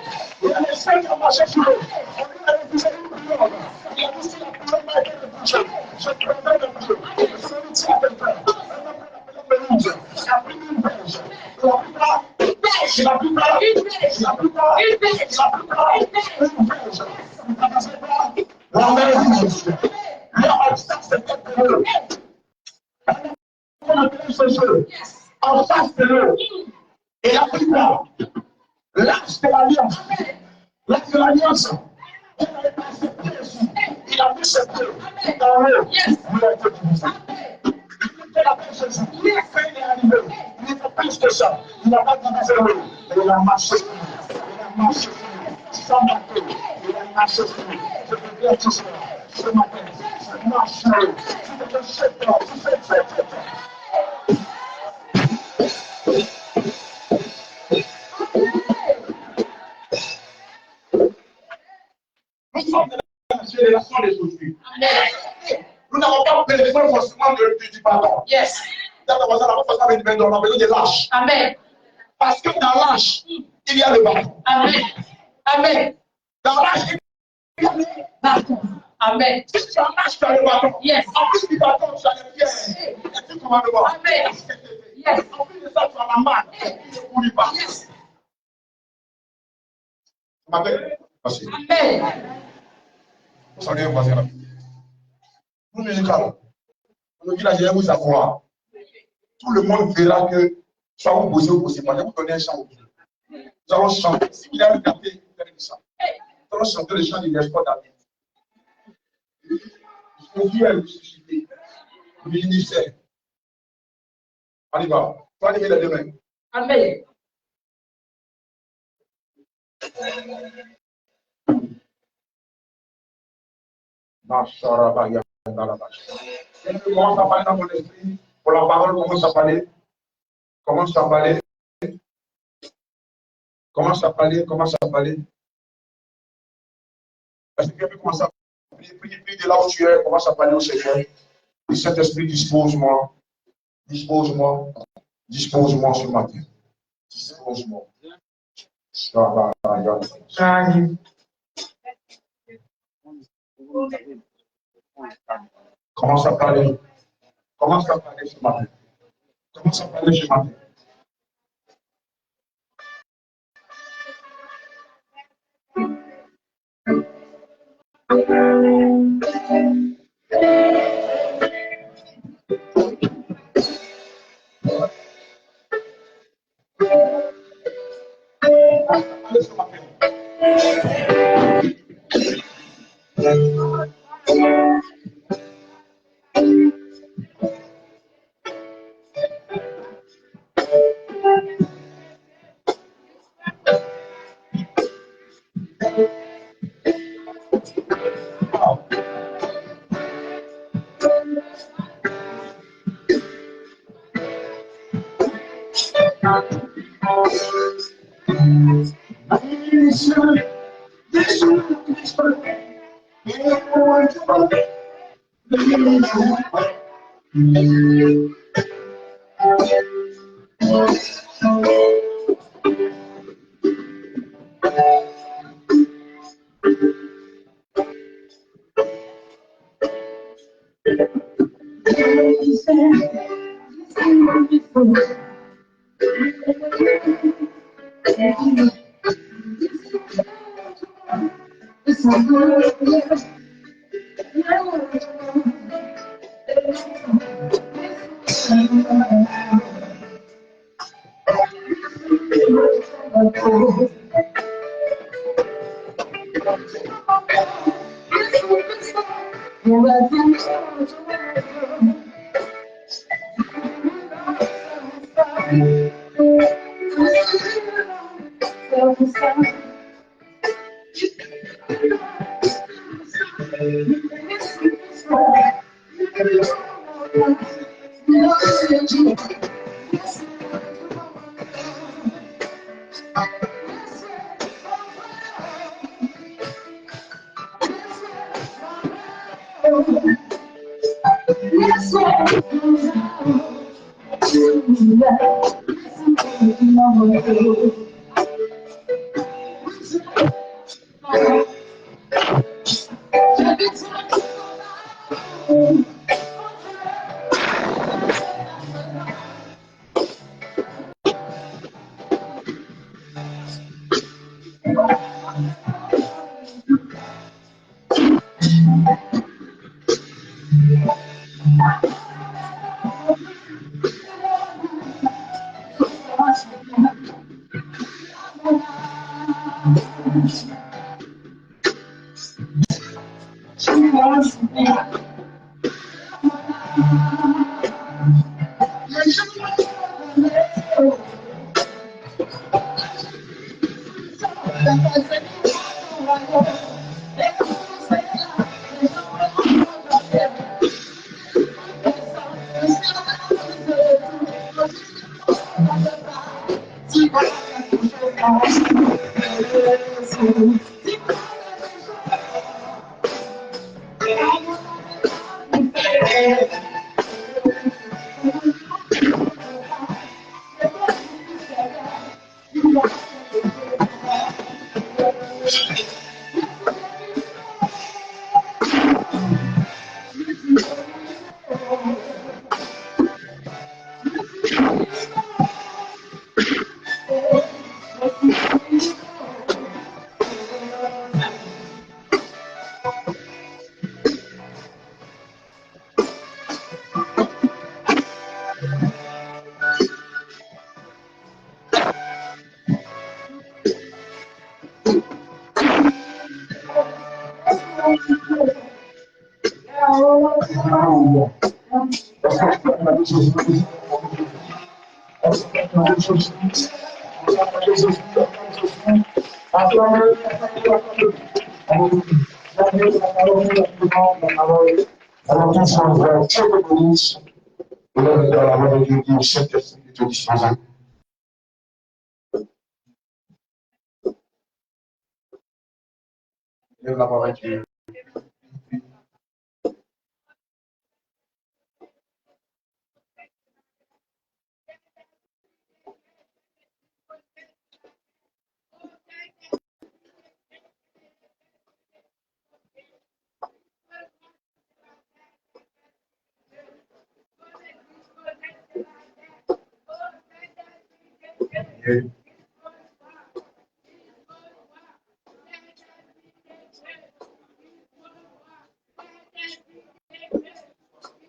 Il a le sang qui a marché sur eux. On lui a refusé une prière. Il a dit si la prière m'a été refusée, je prendrai le pied. Celui qui a fait peur. Il a pris une berge. Il a pris pas. Il a pris pas. Il a pris pas. Il a pris pas. Une berge. Il n'a pas fait pas. La mer rouge. Leur obstacle, c'était pour eux. On a pris ce jeu. En face de l'eau. Et la plupart, l'âge de l'alliance, l'âge de l'alliance, il n'avait pas accepté Jésus. Il a mis ses pieds dans l'eau. Il a été utilisé. Il a fait Jésus. Il est arrivé. Il n'était pas plus que ça. Il n'a pas divisé l'eau. Mais il a marché sur nous. Il a marché sur nous. Sans bateau. Il a marché sur nous. Je veux dire tout cela. Ce matin, je marche sur eux. Tu te fais peur. Tu fais peur. Nous sommes de la génération des aujourd'hui. Nous n'avons pas besoin forcément du pardon. Yes. Dans la on a besoin de lâche. Amen. Parce que dans lâche, il y a le pardon. Amen. Amen. Dans lâche, il y a le pardon. Amen. Si tu as lâche, tu as le pardon. Yes. En plus du pardon, tu as les pierres. Et tu commandes le pardon. Amen. Yes. En plus de ça, tu as la main. Et tu ne coulis pas. Yes. Tu m'appelles? Merci. Amen. Vous savez, on va faire la vie. Nous, musicales, on dit la génération, vous savoir. Tout le monde verra que soit vous posez ou vous posez pas, je vais vous donner un chant au milieu. Nous allons chanter. Si vous avez regardé, vous avez dit ça. Nous allons chanter le chant de l'espoir David. Au Dieu est ressuscité. Le ministère. On y va. Tu vas lever les deux mains. Amen. Commence à parler dans mon esprit. Pour la parole, commence à parler. Commence à parler. Commence à parler, commence à parler. Est-ce que quelqu'un commence à prier, prie de là où tu es, commence à parler au Seigneur. Et Saint-Esprit, dispose-moi, dispose-moi, dispose-moi ce matin. Dispose-moi. Commence à parler. Commence à parler ce matin. Commence à parler ce matin. Lève la parole à Dieu.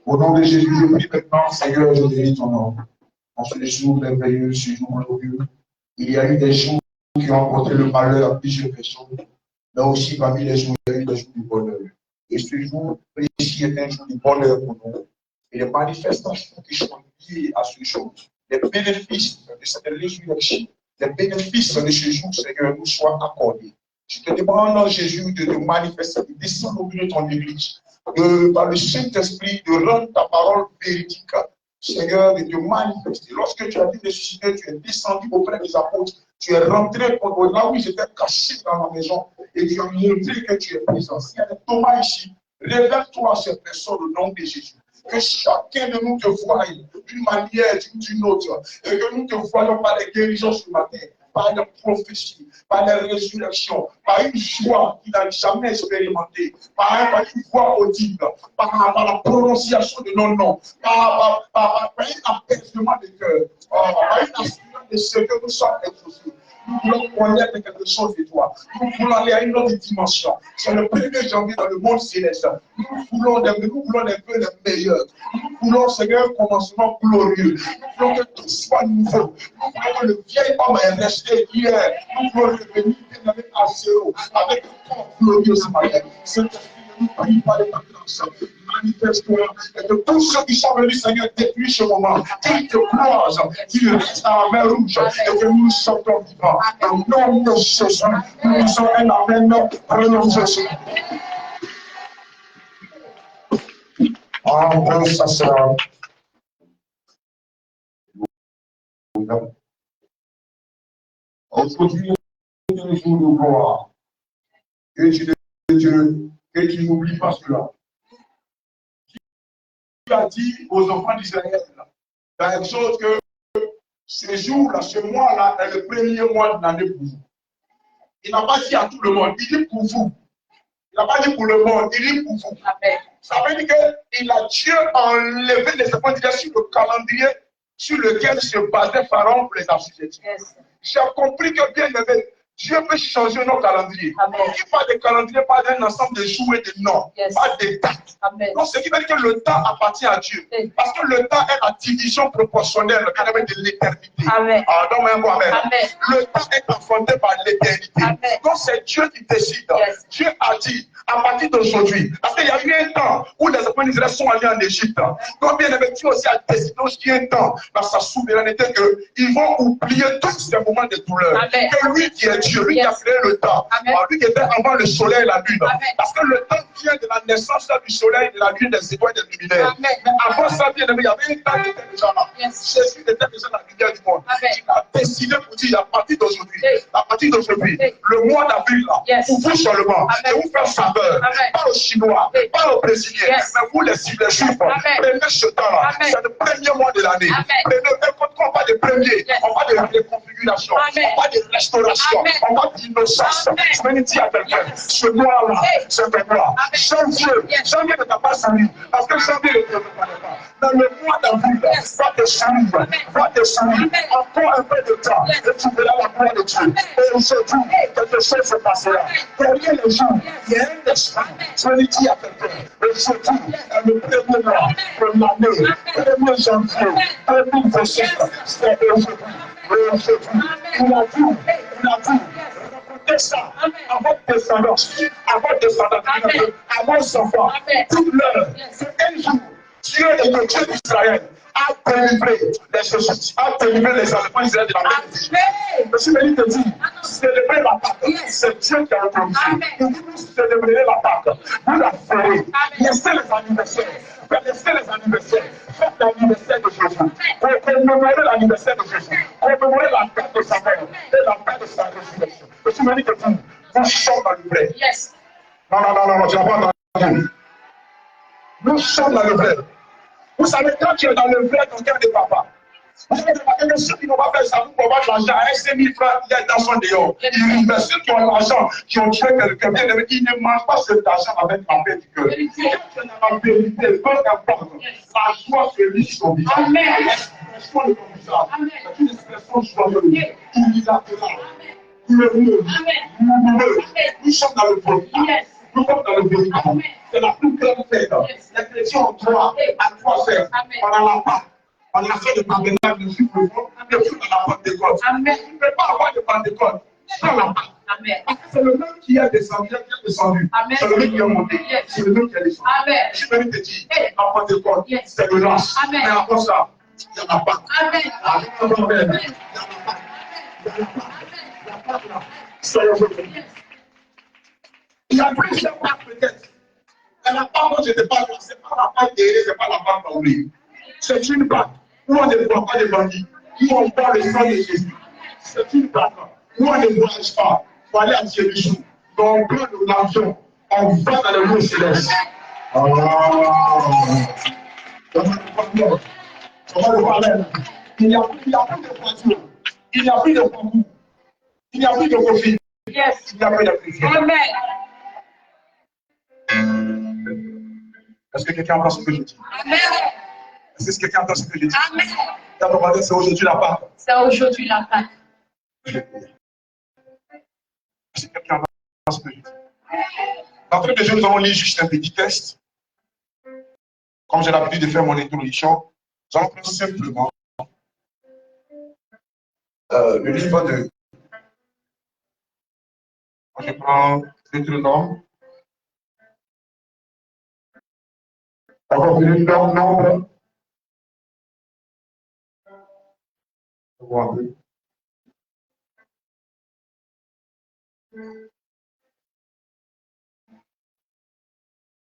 Au nom de Jésus, je prie maintenant, Seigneur, je bénis ton nom. En ce jour merveilleux, ce jour glorieux, il y a eu des jours qui ont apporté le malheur à plusieurs personnes, mais aussi parmi les jours, il y a eu des jours du bonheur. Et ce jour précis est un jour du bonheur pour nous. Et les manifestations qui sont liées à ce jour, les bénéfices de cette résurrection, les bénéfices de ce jour, Seigneur, nous soient accordés. Je te demande, Jésus, de te manifester, de descendre au milieu de ton église, par le Saint-Esprit, de rendre ta parole véridique. Seigneur, de te manifester. Lorsque tu as dit ressusciter, tu es descendu auprès des apôtres, tu es rentré là où j'étais caché dans ma maison et tu as montré que tu es présent. S'il y a des Thomas ici, révèle-toi à ces personnes au nom de Jésus. Que chacun de nous te voie d'une manière, d'une autre, et que nous te voyons par les guérisons ce matin, par les prophéties, par les résurrections, par une joie qu'il n'a jamais expérimentée, par une voix audible, par la prononciation de nos noms, par un apaisement de cœur, par une assurance de ce que nous sommes exaucés. Nous voulons connaître quelque chose de toi. Nous voulons aller à une autre dimension. C'est le 1er janvier dans le monde céleste. Nous voulons des vœux les meilleurs. Nous voulons, Seigneur, un commencement glorieux. Nous voulons que tout soit nouveau. Nous voulons que le vieil homme est resté hier. Nous voulons revenir à zéro avec un corps glorieux ce matin. Nous prie par les grâces, manifeste-toi, et que tous ceux qui sont venus, Seigneur, depuis ce moment, qu'ils te croisent, qu'ils restent à la mer rouge, et que nous sortons vivants. Au nom de Jésus, nous disons un amen, prenons Jésus. Amen, ça sera. Aujourd'hui, est un jour de gloire. Que tu n'oublies pas cela. Il a dit aux enfants d'Israël, dans Exode, que ce jour-là, ce mois-là, est le premier mois de l'année pour vous. Il n'a pas dit à tout le monde, il dit pour vous. Il n'a pas dit pour le monde, il dit pour vous. Ça veut dire qu'il a Dieu enlevé les enfants d'Israël sur le calendrier sur lequel se basait Pharaon pour les assujettir. J'ai compris que bien aimé, Dieu peut changer nos calendriers. Il parle de calendrier, pas d'un ensemble de jours et de noms, pas de dates. Donc, ce qui veut dire que le temps appartient à Dieu. Parce que le temps est la division proportionnelle de l'éternité. Amen. Le temps est affronté par l'éternité. Donc, c'est Dieu qui décide. Dieu a dit, à partir d'aujourd'hui, parce qu'il y a eu un temps où les enfants d'Israël sont allés en Égypte. Donc, bien aimé, Dieu aussi a décidé qu'il y a un temps, dans sa souveraineté, qu'ils vont oublier tous ces moments de douleur. Amen. Que lui qui est Dieu, lui qui a créé le temps, lui qui était avant le soleil et la lune. Parce que le temps vient de la naissance du soleil, de la lune, des étoiles, des luminaires. Mais avant ça, bien aimé, il y avait un temps qui était déjà là. Jésus était déjà la lumière du monde. Il a décidé pour dire, à partir d'aujourd'hui, le mois d'avril, là, pour vous seulement, et vous faire saveur, pas aux Chinois, pas aux Brésiliens, mais vous les Juifs, prenez ce temps-là. C'est le premier mois de l'année. On parle de premier, on parle de reconfiguration, on parle de restauration, on parle d'innocence. Je vais dire à quelqu'un, ce mois-là, c'est un mois. Janvier ne t'a pas sali, parce que janvier ne te connaît pas. Dans le mois d'avril, va te salir, encore un peu de temps, et tu verras la gloire de Dieu. Et aujourd'hui, quelque chose se passera. Derrière les jours, il y a un esprit. Je vais dire à quelqu'un, aujourd'hui, le premier mois de l'année, 1er janvier 2026, c'est aujourd'hui. Il a dit, racontez ça à votre descendance, à vos enfants, toute l'heure, un jour, Dieu est le Dieu d'Israël. A délivré les Jésus, a délivré les enfants d'Israël de la main. Je suis venu te dire, célébrer la Pâque, c'est Dieu qui a autorisé. Vous célébrez la Pâque, vous la ferez. Laissez les anniversaires, faites l'anniversaire de Jésus. Pour commémorer l'anniversaire de Jésus, commémorer la fête de sa mort et la fête de sa résurrection. Je suis venu te dire, vous sommes dans le vrai. Non, tu n'as pas entendu. Nous sommes dans le vrai. Vous savez, quand tu es dans le vrai, ton cœur de papa, vous savez que ceux qui n'ont pas fait ça, pour avoir l'argent, un 5 000 francs, il y a dans son dehors. Mais ceux qui ont l'argent, qui ont tué quelqu'un, bien aimé, ils ne mangent pas cet argent avec la paix du cœur. Quand tu es dans la vérité, peu importe, la joie se lit sur ton visage. L'expression de ton visage, c'est une expression joyeuse, unilatérale. Nous sommes dans le vrai. Nous sommes dans le véritable. C'est la plus grande fête. Les chrétiens ont droit à 3 fêtes. Pendant la Pâque, pendant la fête de Pentecôte, je suis présent, je suis dans la Pentecôte. Tu ne peux pas avoir de Pentecôte sans la Pâque. Parce que c'est le même qui est descendu, c'est le même qui est monté, c'est le même qui est descendu. Je suis venu te dire, la Pentecôte, c'est le lâche. Mais après ça, il y a la Pâque. Amen. Il y a plusieurs Pâques peut-être. Mais la Pâque dont je te parle, ce n'est pas la Pâque guérie, ce n'est pas la Pâque d'oublier. C'est une Pâque où on ne voit pas de bandits, où on voit le sang de Jésus. C'est une Pâque où on ne voyage pas. Il faut aller à Jérusalem. Donc on prend l'avion, on va dans le monde céleste. Il n'y a plus de voiture, il n'y a plus de bambou, il n'y a plus de profit. Yes. Il n'y a plus de prière. Amen. Est-ce que quelqu'un entend ce que je dis? Amen. Est-ce que quelqu'un entend ce que je dis? Amen. C'est aujourd'hui la Pâque. C'est aujourd'hui la Pâque. Est-ce que quelqu'un entend ce que je dis? D'entrée de jeu, nous allons lire juste un petit texte. Comme j'ai l'habitude de faire mon introduction, nous allons prendre simplement le livre de... Je prends Deutéronome. D'abord, le livre de Nombre.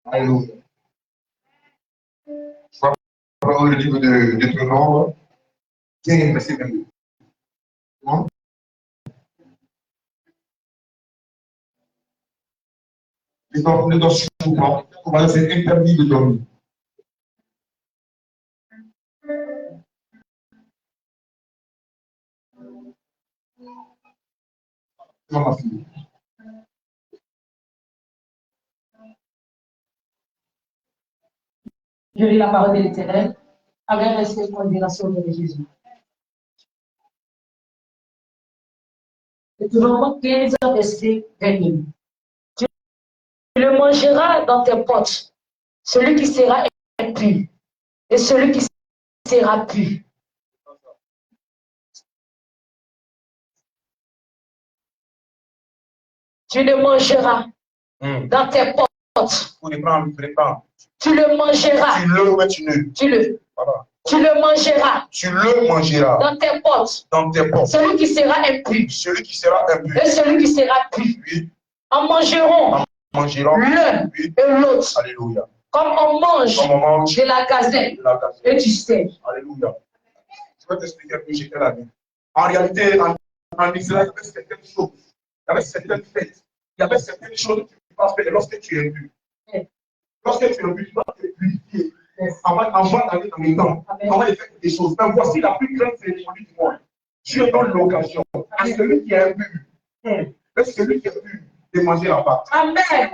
Alléluia. Je vais prendre le livre de Deutéronome. Tiens, verset 22. Non? Ne dors surtout pas. C'est interdit de dormir. Ma fille. Je lis la parole de l'Éternel avec respect et considération de Jésus. Deutéronome 15, verset 21. Tu le mangeras dans tes potes, celui qui sera impur et celui qui sera pur. Tu le mangeras dans tes potes. Tu le mangeras. Tu le mangeras. Tu le mangeras. Dans tes potes. Celui qui sera impur. Et celui qui sera pur. Oui. En mangeront l'un et l'autre. Alléluia. Comme on mange de la gazelle et du steak. Alléluia. Je vais t'expliquer un peu j'étais la vie. En réalité, en Israël, il y avait certaines choses. Il y avait certaines fêtes. Il y avait certaines choses que tu peux faire lorsque tu es bu. Lorsque tu es bu, tu dois te purifier. Avant d'aller dans les temps, avant de faire des choses. Mais voici la plus grande cérémonie du monde. Dieu donne l'occasion à celui qui est bu, et celui qui est bu, de manger la pâte. Amen.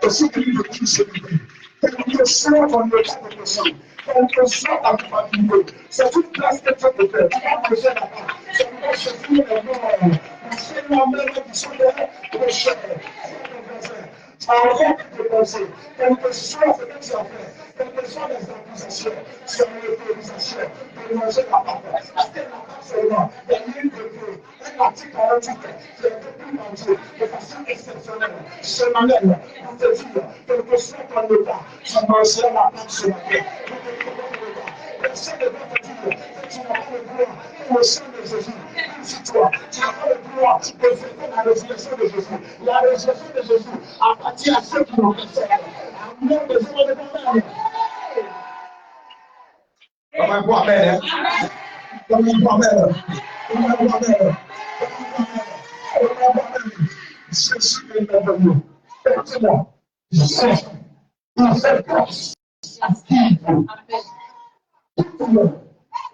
Et si tu veux tout ce qui dit, quelque chose qu'on ne sait pas, quelque chose à vous. C'est une place que tu peux faire. Tu peux faire la pâte. C'est pour ce qui est mort. C'est la mère qui sont là, pour cher. Arrête de penser. Quelque chose que tu as fait. Quelque chose des accusations. C'est une autorisation de manger la pâte. Parce que la pâte seulement, il y a une de Dieu. Un article 48 qui a été pris en Dieu de façon exceptionnelle. Ce matin, on te dit, quelque chose qu'on ne pas, tu mangeras la pâte ce matin. Personne ne va te dire que tu n'as pas le droit pour le sang de Jésus. Si toi, tu n'as pas le droit de fêter la résurrection de Jésus. La résurrection de Jésus appartient à ceux qui l'ont fait. Amen. Comme un bois belle, hein? Comme un bois belle. Comme un bois belle. Jésus est merveilleux. Écoutez-moi. Jésus, il fait grâce à qui veut.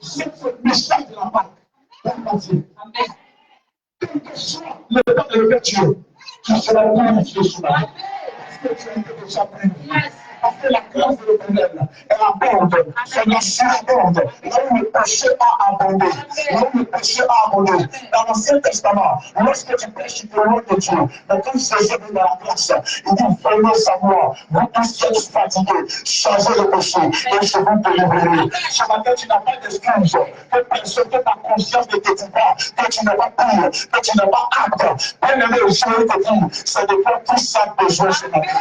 C'est le message de la Pâque. Quel que soit le temps de l'ouverture, tu seras glorifié sur la vie. Parce que tu as été déjà pris. Parce que la grâce de l'Éternel, elle abonde. C'est la surabonde. Là où le péché a abondé. Là où le péché a abondé. Dans l'Ancien Testament, lorsque tu pêches, tu te loin de Dieu. Mais quand Jésus est dans la place, il dit, venez à moi. Vous tous qui êtes fatigués, changez le péché et je vous délivrerai. Ce matin, tu n'as pas d'excuse. Que personne, que ta conscience ne te dit pas, que tu n'es pas pur, que tu n'es pas apte. Bien-aimé, je te dis, c'est de toi tout ça besoin ce matin.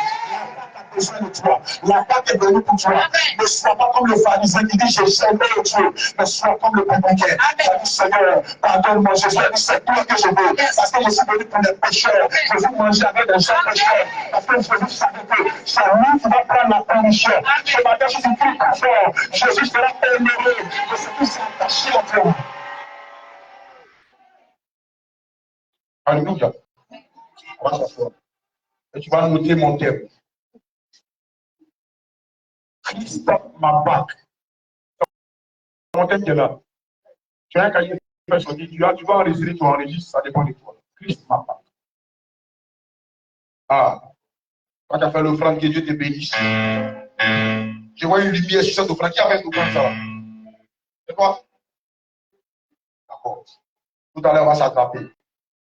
Besoin de toi. La Pâque est venue pour toi. Ne sois pas comme le pharisien qui dit, je sais Dieu, mais sois comme le publicain. Seigneur, pardonne-moi, Jésus a dit, c'est toi que je veux. Parce que je suis venu pour les pécheurs. Je veux manger avec des gens pécheurs. Parce que Jésus savait que c'est lui qui va prendre la punition. Ce matin, je suis plus fort. Jésus sera élevé de ce qui s'est attaché à toi. Alléluia. On va s'asseoir. Et tu vas noter mon thème. Christ ma Pâque. Mon thème qui est là. Tu as un cahier de sortie, tu vas enregistrer, tu enregistres, ça dépend de toi. Christ ma Pâque. Ah, quand tu as fait l'offrande, que Dieu te bénisse. Je vois une lumière sur cette offrande. Qui a fait l'offrande ça? C'est quoi? D'accord. Tout à l'heure, on va s'attraper. Il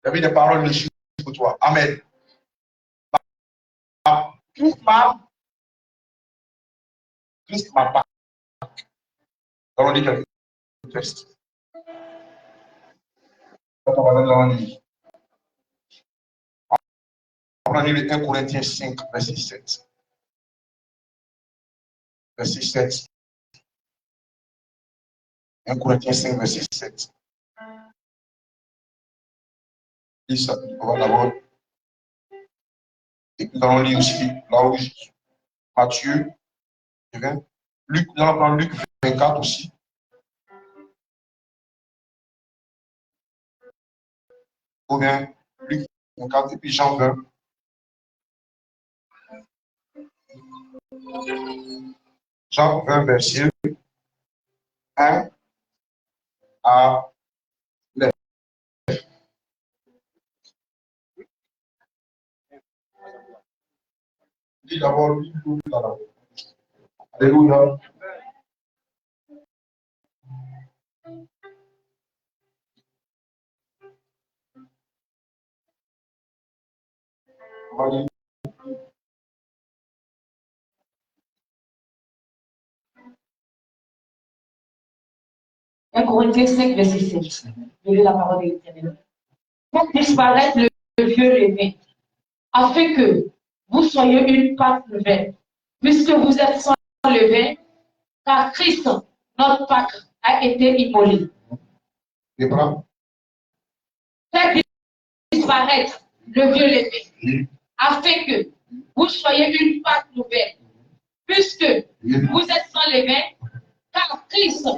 y avait des paroles légibles pour toi. Amen. Christ ma Pâque. Allons lire quelques textes. On va lire 1 Corinthiens 5, verset 7. Verset 7. 1 Corinthiens 5, verset 7. Et ça, on va d'abord. Et nous allons lire aussi là où Matthieu, Luc, nous allons prendre Luc 24 aussi. Ou bien Luc 24 et puis Jean 20. Jean 20, verset 1 à 9. Dis d'abord, alléluia. On va lire. Corinthiens 5, verset 7. Je lis la parole de l'Éternel. Faites disparaître le vieux levain, afin que vous soyez une Pâque nouvelle, puisque vous êtes sans levain, car Christ, notre Pâque, a été immolé. Faites disparaître le vieux levain, afin que vous soyez une Pâque nouvelle, puisque vous êtes sans levain, car Christ,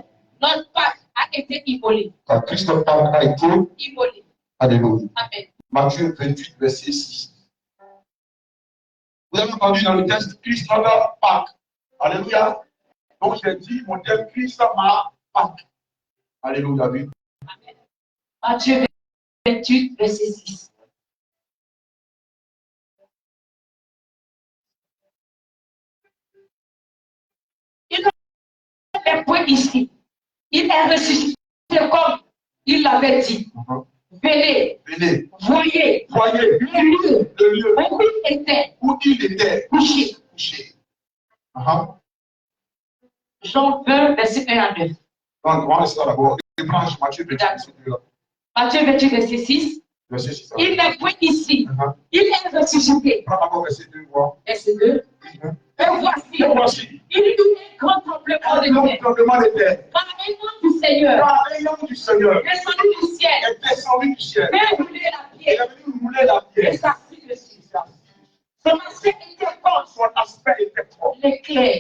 notre Pâque, a été immolé. Car Christ, notre Pâque, a été immolé. Alléluia. Amen. Matthieu 28, verset 6. Vous avez entendu dans le texte, Christ, notre Pâque. Alléluia. Donc j'ai dit, mon thème, Christ, ma Pâque. Alléluia. Amen. Matthieu 28, verset 6. Il n'est point ici. Il est ressuscité comme il l'avait dit. Venez, voyez le lieu où il était couché. Jean 20, verset 1 à 9. Donc, on va rester d'abord. Matthieu 28, verset 6. Il n'est point ici. Il est ressuscité. Verset 2. Et voici, il y eut un grand tremblement de terre. Car un ange du Seigneur descendu du ciel. Et roulé la pierre. Et s'assit dessus. Son aspect était comme l'éclair.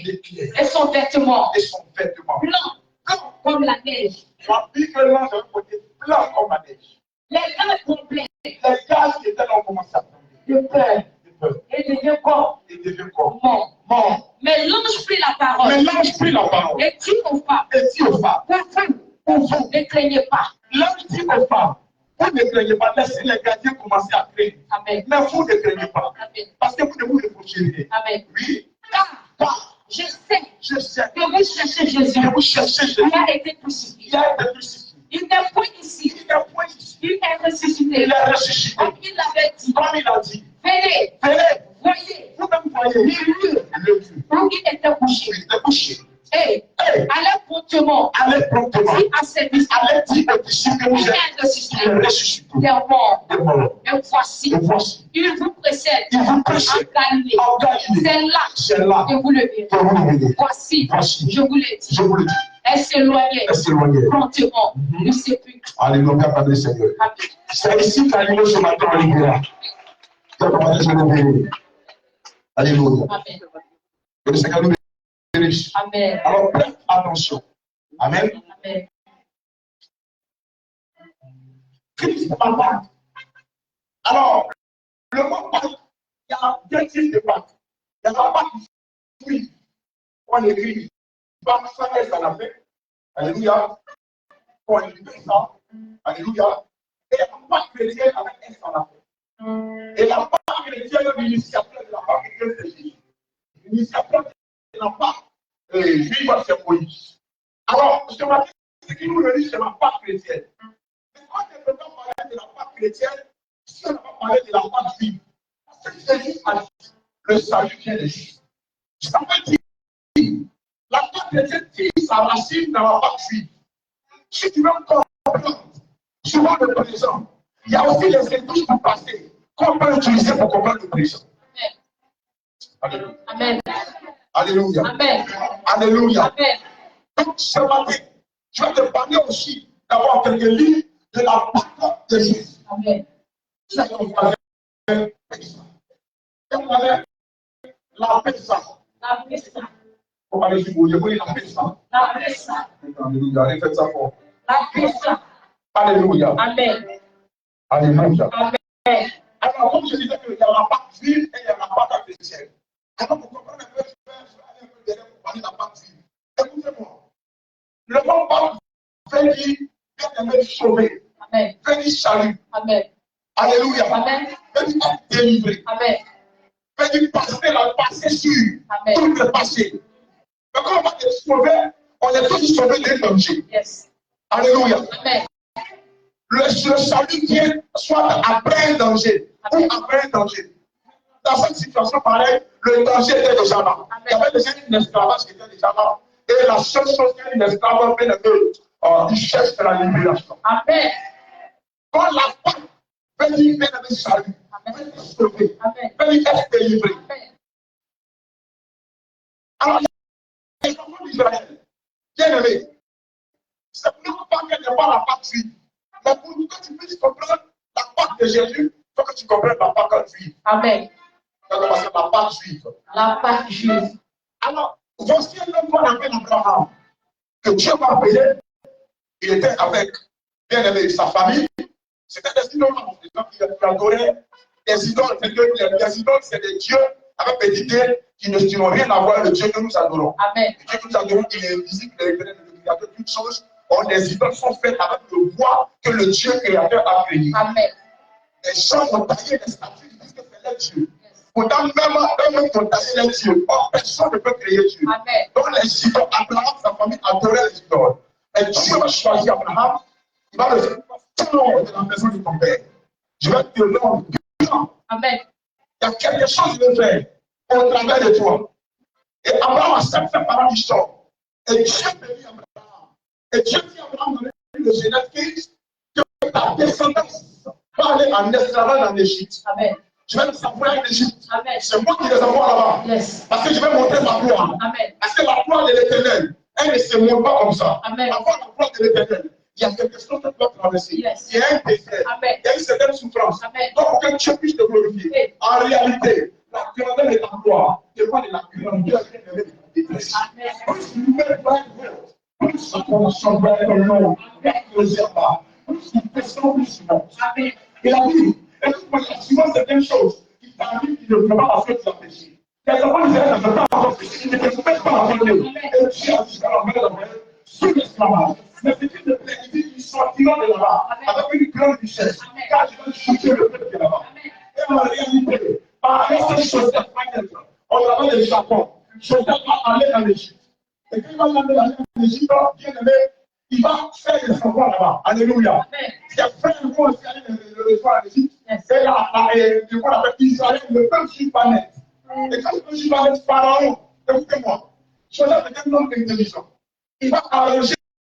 Et son vêtement blanc comme la neige. Les gars complets. De peur. peur. Et devient quoi? Et devient quoi? Mort. Mort. Mais l'ange prit la parole. Mais l'ange prit la parole. Et dit aux femmes. Et dit aux femmes. Vous ne craignez pas. L'ange dit aux femmes. Vous ne craignez pas. Laissez les gardiens commencer à craindre. Amen. Mais vous ne craignez pas. Amen. Parce que vous ne vous reprochez. Amen. Oui. Car je sais que vous cherchez Jésus. vous cherchez Jésus. Il a été crucifié. Il a été crucifié. Il n'est point ici. Il n'est point ici. Il est ressuscité. Il est ressuscité. Comme il l'avait dit. Comme il a dit. Venez. Venez. Voyez. Vous-même voyez. Le lieu Où il était couché. il était couché. Et allez promptement. Allez promptement. Dit à ses disciples. Allez dire aux disciples que vous Il êtes est ressuscité. ressuscité. Il est mort. Il est mort. Et voici. Et voici. Il vous précède. Il vous En précède. Galilée. En Galilée. C'est là. C'est là. Que vous le verrez. Que vous le verrez. Voici. Voici. Je vous l'ai dit. Je vous le dis. Elle s'éloignait. Elle s'éloignait. Promptement. Du sépulcre. Alléluia, Père du Seigneur. Amen. C'est ici qu'arrive ce matin, Alléluia. Je le verrai. Alléluia. Amen. Que le Seigneur nous bénisse. Amen. Alors, prête attention. Amen. Amen. Christ par Pâques. Alors, le mot Pâques, il y a deux types de Pâques. Il y a la Pâque fruit. On écrit Pâques sans S à la fin. Alléluia. On écrit ça. Alléluia. Et la Pâque chrétienne avec S à la fin. Et la Pâque chrétienne, l'initiateur de la Pâque chrétienne, c'est Jésus. L'initiateur de la Pâque juive, c'est Moïse. Alors, ce matin, ce qui nous relie, c'est la Pâque chrétienne. Mais quand on ne peut pas parler de la Pâque chrétienne, si on ne peut pas parler de la Pâque juive, parce que Jésus a dit, le salut vient des Juifs. Ça veut dire, la Pâque chrétienne tire sa racine dans la Pâque juive. Si tu veux comprendre, souvent le présent, il y a aussi les études du passé qu'on peut utiliser pour comprendre le présent. Alléluia. Amen. Alléluia. Amen. Alléluia. Amen. Donc, ce matin, je vais te parler aussi d'avoir quelques lignes de la Pâque de Jésus. Amen. C'est qu'on va faire on va faire la Pessa. La Pessa. On va aller sur vous, la Pessa. La Pessa. Alléluia. Allez, faites ça fort. La Pessa. Alléluia. Amen. Alléluia. Amen. Alors, comme je disais qu'il y a la Pâque juive et il y a la Pâque chrétienne. Alors, pour comprendre un peu, je vais aller un peu derrière pour parler de la Pâque juive. Écoutez-moi. Le mot Pâque veut dire bien-aimé sauvé. Amen. Veut dire salut. Amen. Alléluia. Amen. Veut dire être délivré. Amen. Veut dire passer dans le passé sûr. Amen. Tout le passé. Mais quand on va être sauvé, on est tous sauvés d'un danger. Yes. Alléluia. Amen. Le salut vient soit après un danger ou après un danger. Dans cette situation pareille, le danger était déjà là. Il y avait déjà une esclavage qui était déjà là. Et la seule chose qu'une esclave fait, il cherche la libération. Amen. Quand la Pâque veut dire bien aimé salut, veut dire sauvé, veut dire être délivré. Alors, les enfants d'Israël, bien aimés, c'est non pas qu'elle n'est pas la Pâque juive. Mais pour que tu puisses comprendre la Pâque de Jésus, il faut que tu comprennes la Pâque juive. Amen. C'est la Pâque juive. La Pâque juive. Alors, voici un homme qu'on appelle Abraham, que Dieu m'a appelé. Il était avec, bien aimé, sa famille. C'était des idoles, des gens qui adoraient des idoles. Les idoles, c'est des dieux avec des idées qui n'ont rien à voir avec le Dieu que nous adorons. Amen. Le Dieu que nous adorons, il est invisible, il est éternel, le créateur de toutes choses. Or, les idoles sont faites avec le bois que le Dieu créateur a créé. Amen. Les gens ont taillé les statues parce que c'est leur Dieu. Pourtant, même eux-mêmes ont taillé les dieux. Or, personne ne peut créer Dieu. Amen. Donc, les idoles, Abraham, sa famille adorait les idoles. Et Dieu va choisir Abraham. Il va le faire de la maison de ton père. Je vais te rendre grand. Amen. Il y a quelque chose qu'il veut faire au travers de toi. Et Abraham a cette fait parole du sort. Et Dieu bénit Abraham. Et Dieu dit à Abraham dans le Genèse 15 que ta descendance va aller en esclavage en Égypte. Amen. Je vais les envoyer en Égypte. Amen. C'est moi qui les envoie là-bas. Yes. Parce que je vais montrer ma gloire. Amen. Parce que la gloire de l'Éternel, elle ne se montre pas comme ça. Amen. Avant la gloire de l'Éternel, il y a quelque chose que tu dois traverser. Yes. Il y a un désert. Amen. Il y a une certaine souffrance. Amen. Donc, pour que Dieu puisse te glorifier. Hey. En réalité, la grandeur de ta gloire dépend de la grandeur de ta détresse. Amen. Plus tu mets dans le monde, plus sa condition va être longue, plus pas. Plus tu descends, plus tu montes. Amen. Il a dit, écoute-moi, il y a souvent certaines choses qui t'arrivent, qui qui ne veut pas parce que tu as péché. Les enfants d'Israël ne veulent pas encore pécher, ils ne te soumettent pas avant Dieu. Et Dieu a dit à la main de sous l'esclavage. Mais ce qui te plaît, il dit qu'ils sortiront de là-bas avec une grande richesse. Car je vais juger le peuple qui est là-bas. Et en réalité, par exemple, Joseph, on avait le Japon. Joseph va aller en Égypte. Et quand il va aller en Égypte, bien aimé, il va faire des enfants là-bas. Alléluia. Ses frères vont aussi aller le rejoindre en Égypte. Et là, je crois l'appelle Israël, le peuple juif va naître. Et quand le peuple juif va naître, Pharaon, écoutez-moi, Joseph est un homme intelligent. Il va arranger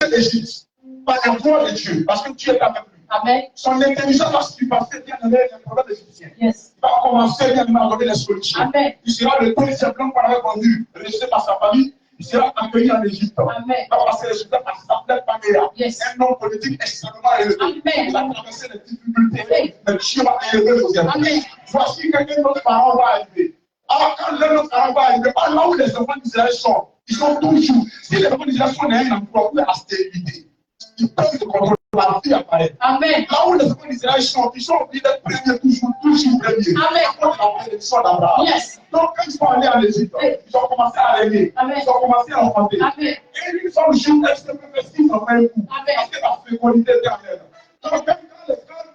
l'Égypte par la voix de Dieu, parce que Dieu est avec lui. Amen. Son intelligence va surpasser bien les problèmes égyptiens. Yes. Il va commencer bien à donner les solutions. Amen. Il sera le deuxième homme qu'on avait connu, resté par sa famille. Il sera accueilli en Égypte. Amen. Il va passer les Égyptiens par sa Panéa. Yes. Un homme politique extrêmement élevé. Amen. Il va traverser les difficultés. Mais Dieu va élever Joseph. Amen. Voici qu'un autre parent va arriver. Alors quand l'un autre parent va arriver, là où les enfants d'Israël sont, ils sont toujours. Si les enfants d'Israël sont dans un emploi où il y a la stérilité, ils peuvent se contrôler. La vie apparaît. Amen. Là où les enfants d'Israël sont, ils sont obligés d'être premiers, toujours premiers. Amen. Pour la bénédiction d'Abraham. Yes. Donc, quand ils sont allés en Égypte, ils ont commencé à régner. Ils ont commencé à enfanter. Amen. Et une femme juive, elle se peut faire ce qu'ils ont fait un coup. Parce que la fécondité était en elle. Donc,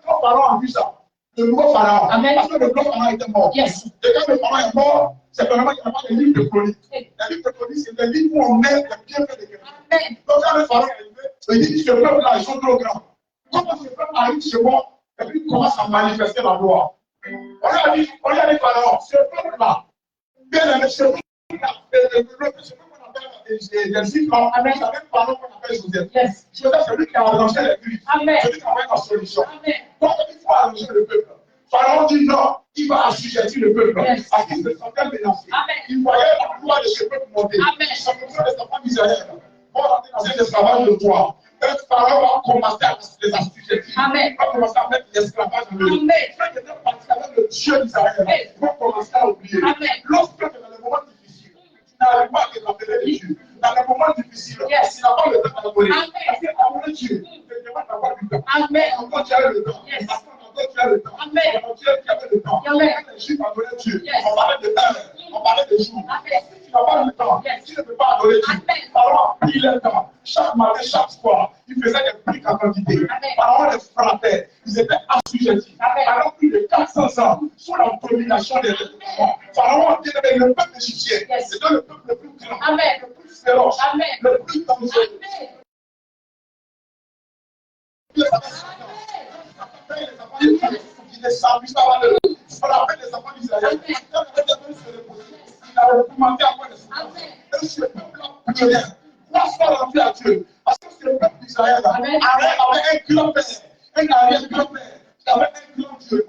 quand Pharaon a vu ça, le nouveau Pharaon, parce que le blanc Pharaon était mort. Yes. Et quand le Pharaon est mort, c'est vraiment qu'il n'y a pas de livre de chronique. Les livres de chronique, c'est des livres où on met les bienfaits de quelqu'un. Donc, quand le Pharaon est arrivé, il dit, ce peuple-là, ils sont trop grands. Comment ce peuple arrive chez moi et puis commence à manifester la loi? On lui a dit, Pharaon, ce peuple-là, bien aimé, ce peuple-là, ce peuple qu'on appelle les Juifs, c'est même Pharaon qu'on appelle Joseph. Joseph, c'est lui qui a arrangé les crises. C'est lui qui a envoyé la solution. Donc, il faut arranger le peuple. Pharaon dit non, il va assujettir le peuple à qui se sentait menacé. Il voyait la gloire de ce peuple monter. C'est comme ça les enfants d'Israël vont rentrer dans un esclavage de toi. Et Pharaon va commencer à les assujettir. Il va commencer à mettre l'esclavage en eux. Ceux qui étaient partis avec le Dieu d'Israël vont commencer à oublier. Lorsque tu es dans les moments difficiles, tu n'arrives pas à te rappeler de Dieu. Dans les moments difficiles, tu n'as pas le temps d'abonner. Parce que amour Dieu, tu demande d'avoir du temps. Encore tu as le temps. Tu as le temps. Dieu qui avait le temps. Quand les Juifs adoraient Dieu, on parlait de heures, on parlait de jours. Si tu n'as pas le temps, tu ne peux pas adorer Dieu. Pharaon a pris le temps. Chaque matin, chaque soir, il faisait des prières en quantité. Pharaon les frappait. Ils étaient assujettis. Pendant plus de 400 ans, sous la domination des Pharaons. Pharaon a dit le peuple égyptien. C'était le peuple le plus grand, le plus féroce, le plus dangereux. Il ne s'appuie pas à eux. Il faut l'appeler les enfants d'Israël. Il a recommandé à moi de se et ce peuple-là priait. Pourquoi soit rempli à Dieu? Parce que ce peuple d'Israël avait un grand-père, un arrière-grand-père, qui avait un grand Dieu.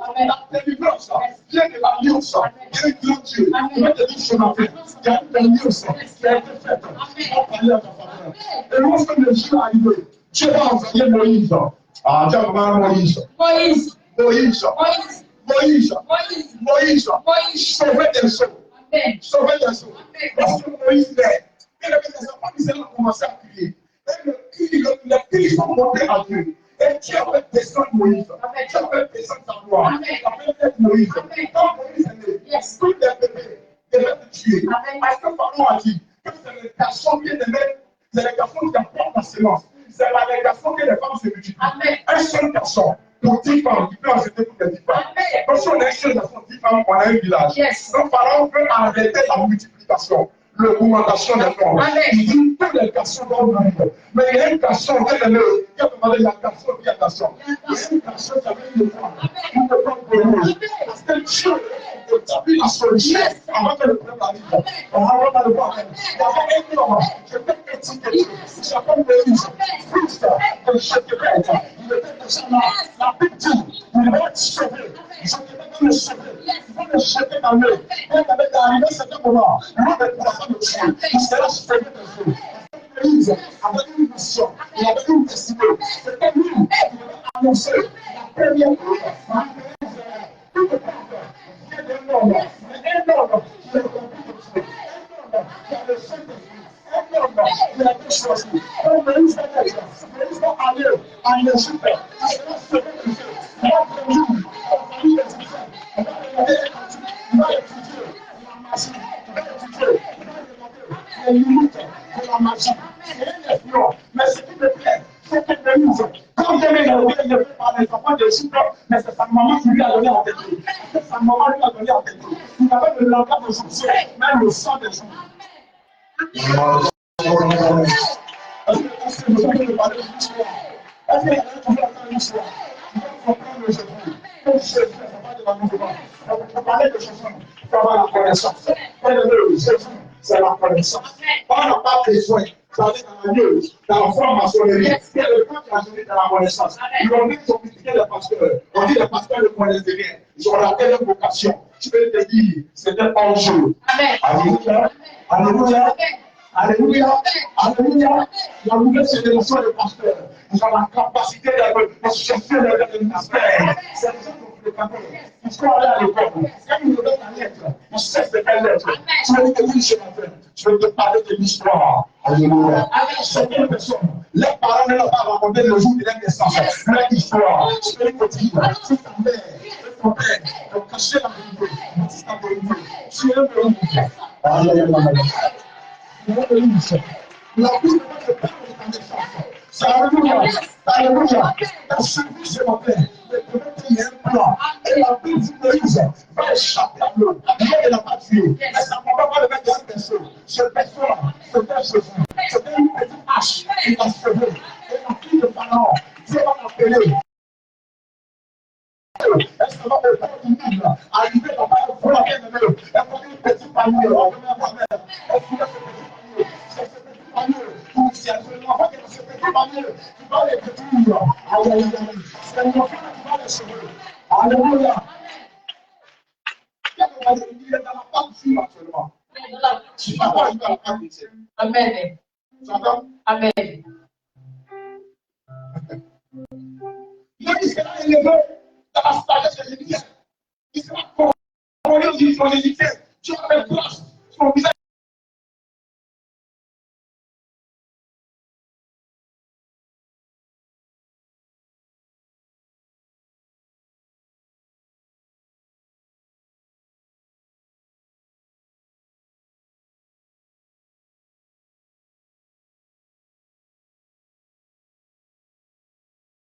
La délivrance vient de l'alliance. Il y a un grand Dieu. Il va te dire ce matin, il y a une alliance qui a été faite. Il va parler à ta famille. Et lorsque le jour est arrivé, Dieu va envoyer Moïse. Ah, Dieu va envoyer Moïse. Moïse, sauvez des eaux. Sauvez des eaux. Lorsque Moïse est, les enfants d'Israël ont commencé à crier. Et les cris sont montés à Dieu. Et Dieu avait descendu Moïse. Dieu avait descendu sa gloire. Il avait fait Moïse. Quand Moïse est né, tous les bébés devaient être tués. Parce que Pharaon a dit que c'est les garçons qui étaient, c'est les garçons qui apportent la sémence. C'est les garçons que les femmes se multiplient. Un seul garçon. Pour 10 femmes, il peut en jeter pour les 10 femmes. Donc, si on a un seul garçon, 10 femmes, on a un village. Donc, Pharaon veut arrêter la multiplication, l'augmentation des femmes. Il dit que les garçons doivent mourir. Mais il y a un garçon qui a demandé la garçon qui a garçon. Il y a un garçon qui avait une femme. Il ne peut pas mourir. Parce que Dieu établit la solution avant que le problème arrive. On va dans le voir. Il y avait un homme, je peux étiqueter. Il s'appelle Moïse. Fils de Jézabel. Il était déjà là. La Bible dit, il va être sauvé. Je ne vais pas le sauver. Il va le jeter dans l'eau. Et il avait arrivé à ce moment. Lui ne pourra pas le tuer. Il sera sauvé de Dieu. Moïse avait une mission. Il avait une destinée. C'était lui qui avait annoncé la première fois. Tout le monde. Il y a un homme qui est le compris de Dieu. Un homme qui a le Saint-Esprit. Un homme qui a été choisi. Donc Moïse va aller en Égypte. Il sera sauvé de Dieu. Il va prendre la famille d'Égypte. Il va regarder il va sorcellerie, tu veux le tuer, tu veux les limites de la magie. C'est influent. Mais ce qui me plaît, c'est que Denise, quand elle est élevée par les enfants de Chypre, mais c'est sa maman qui lui a donné en tête. C'est sa maman lui a donné en tête. Il avait le langage de sorcier, même le sang des gens. Est-ce que vous avez parlé de l'histoire? Est-ce que vous avez toujours entendu l'histoire? Il faut comprendre le jeu. Comme je sais, ça va de la mouvement. Il faut parler de chansons. Il faut avoir la connaissance. C'est la connaissance. On n'a pas besoin d'aller dans la neuse, dans la franc-maçonnerie. Il y a le temps qui a donné dans la connaissance. Ils ont dit qu'ils critiqué les pasteurs. On dit les pasteurs ne connaissent rien. Ils ont raté leur vocation. Je vais te dire, c'était pas un jeu. Alléluia. Alléluia. Alléluia. Alléluia. La nouvelle génération de pasteurs. Ils ont la capacité de chercher les ministères. C'est les gens qui ont fait ils sont allés à l'école. Quand ils nous donnent la lettre, ils savent ce qu'elle lettre. Je vais te dire ce matin, je vais te parler de l'histoire. Alléluia. Certaines personnes, les parents ne l'ont pas raconté le jour de leur naissance. Leur histoire, je vais te dire, si ta mère, ton père, t'ont caché la vérité, si ta vérité, tu es un vérité. Alléluia. La vie de votre père est en naissance. Alléluia. Alléluia. La survie ce matin, il y a un plan. Et la vie du Moïse va échapper à l'eau. Il est la patrie. Et sa maman va le mettre dans un berceau. Ce berceau-là, c'était Jésus. C'était une petite hache qui l'a sauvé. Et la fille de Pharaon, Dieu va l'appeler. Elle se va au bord du Nil, arriver là-bas, elle voit la bien-aimée. Elle voit un petit panier. Elle voit ce petit panier. C'est ce petit panier. C'est l'enfant qui est dans ce petit panier. Tu vas les détruire. Alléluia. C'est l'enfant qui va les sauver. Alléluia. Il est dans la part du actuellement. Tu vas pas arriver à la part du ciel. Amen. Tu entends? Amen. Moïse sera élevé dans la sagesse de l'Église. Il sera couronné aux Égyptiens. Tu as fait place. Son visage.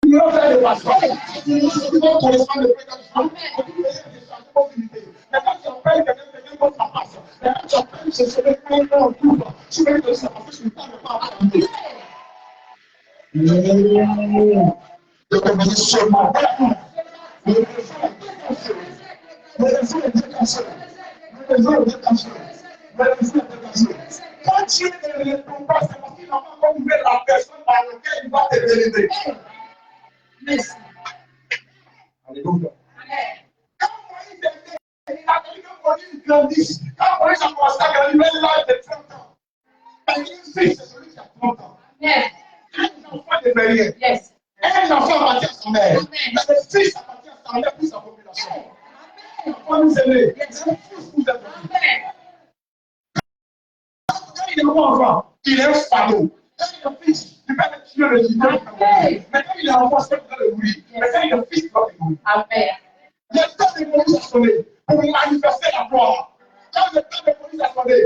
Nous allons faire des pastoraux. Nous allons correspondre de plus en plus. Mais quand tu appelles quelqu'un contre ta face, mais quand tu appelles ce serait un en tout, tu veux que ça fasse une table pas à attendre. De commencer seulement. Le réseau est décassé. Le réseau est décassé. Le réseau est décassé. Quand tu ne réponds pas, c'est parce qu'il n'a pas trouvé la personne par laquelle il va te délivrer. Merci. Alléluia. Quand Moïse était, il a fallu que Moïse grandisse. Quand Moïse a commencé à grandir, il a de 30 ans. Parce qu'un fils, c'est celui qui a 30 ans. Un enfant de rien. Un enfant appartient à sa mère. Mais le fils appartient à sa mère plus sa population. Quand nous sommes nés, un fils nous est donné. Quand il est un enfant, il est un fardeau. Quand il est un fils, tu peux le tuer le gitan. Mais quand il est un enfant, c'est pas le bruit. Mais quand il est un fils, il doit le bruit. Amen. Le temps de Moïse a sonné pour manifester la gloire. Quand le temps de Moïse a sonné,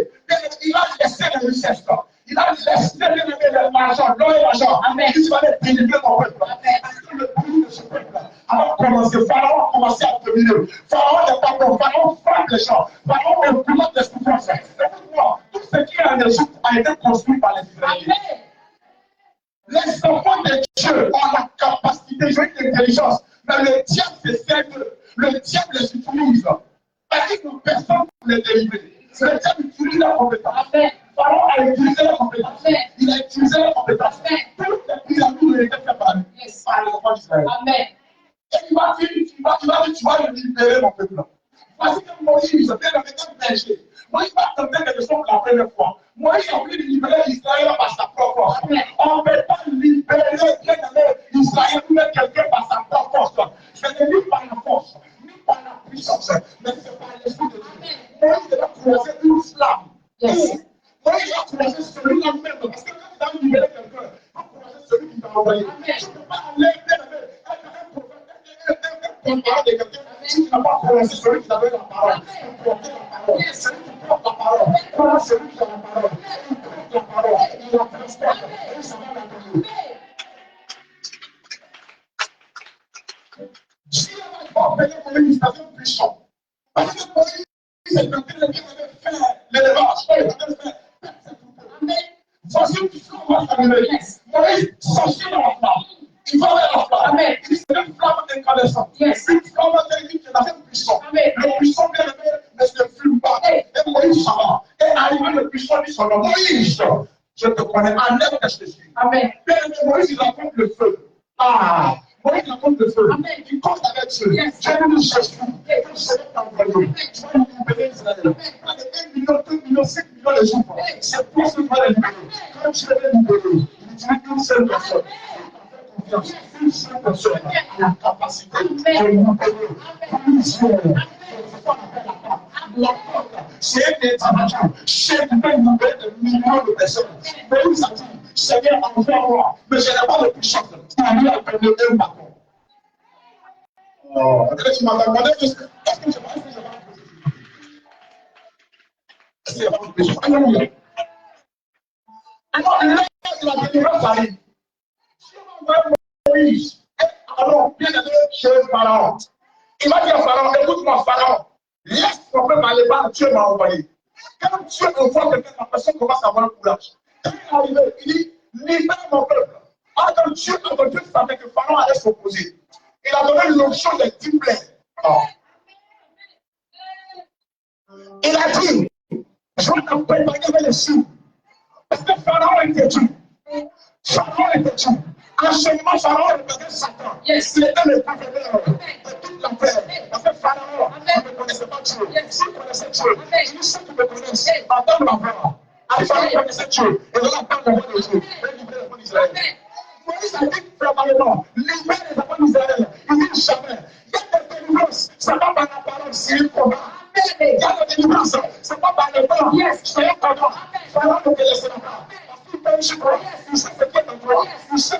il a laissé les richesses. Il a laissé l'argent, l'or et l'argent. Il fallait délivrer ton peuple. Parce que le pays de ce peuple a commencé. Pharaon a commencé à dominer. Pharaon n'est pas bon. Pharaon frappe les gens. Pharaon implémente les souffrances. Écoute-moi, tout ce qui est en Égypte a été construit par les Israéliens. Les enfants de Dieu ont la capacité, j'ai une intelligence, mais le diable se sert d'eux. Le diable les utilise. Parce que personne ne les délivrer. Le diable utilise la compétence. Pharaon a utilisé la compétence. Il a utilisé la compétence. Toutes les pyramides ont été faites par les enfants d'Israël. Et il va dire, tu vas le libérer, mon peuple. Voici que Moïse, bien avec un berger. Moïse va tenter quelque chose pour la première fois. Moïse a voulu libérer Israël par sa propre force. On ne peut pas libérer Israël ou même quelqu'un par sa propre force. Ce n'est ni par la force, ni par la puissance, mais c'est par l'esprit de Dieu. Moïse va croiser une flamme. Moïse va croiser celui-là même. Parce que quand tu vas libérer quelqu'un, tu vas croiser celui qui t'a envoyé. Tu ne peux pas aller un prophète de quelqu'un si tu n'as pas croisé celui qui t'avait la parole. Celui qui porte reçoit celui qui a la parole. Il prend la parole, il la transporte et ça va l'atteindre. Dieu n'a pas appelé Moïse avec puissant. Parce que Moïse est quelqu'un qui avait fait l'élevage, il avait fait Amen. Voici ce qu'on va faire. Moïse sortit de la flamme. Il va vers la flamme. Amen. Il dit c'est une flamme incandescente. Yes. Une flamme qui est avec puissant. Amen. Le puissant bien aimé ne se fume pas. Et Moïse s'en va. Et arrivé le puissant dit son nom. Moïse, je te connais. Enlève tes chaussures. Amen. Bien aimé, Moïse, il apporte le feu. Ah! Moïse apporte le feu. Amen. Il compte avec Dieu. J'ai vu une chaussure. Et comme c'est dans le royaume. Tu vas nous libérer Israël. Pas de 1 million, 2 millions, 5 millions de jours. C'est pour ce que tu vas les libérer. Quand tu vas les libérer, il dit une seule personne. Une seule personne a la capacité de libérer. La porte, c'est un étranger. C'est une libérer de millions de personnes. Moïse a dit, Seigneur, envoie-moi, mais je n'ai pas de puissance. Il lui a donné un bâton. Oh, tu m'as demandé, est-ce que je vais poser? Est-ce qu'il y a pas de puissance? Alléluia. Alors, là, la délivrance arrive. Si on envoie Moïse, alors, bien aimé, chez Pharaon, il va dire à Pharaon, écoute-moi, Pharaon, laisse ton peuple aller par Dieu m'a envoyé. Quand Dieu envoie quelqu'un, la personne commence à avoir le courage. Quand il est arrivé, il dit, libère mon peuple. Alors Dieu savait que Pharaon allait s'opposer. Il a donné l'option des 10 plaies. Il a dit, je vais t'accompagner avec les cieux. Parce que Pharaon était Dieu. Pharaon était Dieu. Enchaînement, Pharaon représentait Satan. Yes. Il était le gouverneur de toute la terre. Parce que Pharaon ne connaissait pas Dieu. S'il connaissait Dieu, il dit ceux qui me connaissent, entendent ma voix. Pharaon connaissait Dieu. Et là, attend la voix de Dieu. Et libère le peuple d'Israël. Moïse a dit préparément, libère les enfants d'Israël. Il dit jamais. Il y a des délivrances, ce n'est pas par la parole, c'est un combat. Il y a des délivrances, ce n'est pas par le temps, c'est un combat. Pharaon ne te laissera pas. Parce qu'il peut y croire, il sait ce qui est en toi, il sait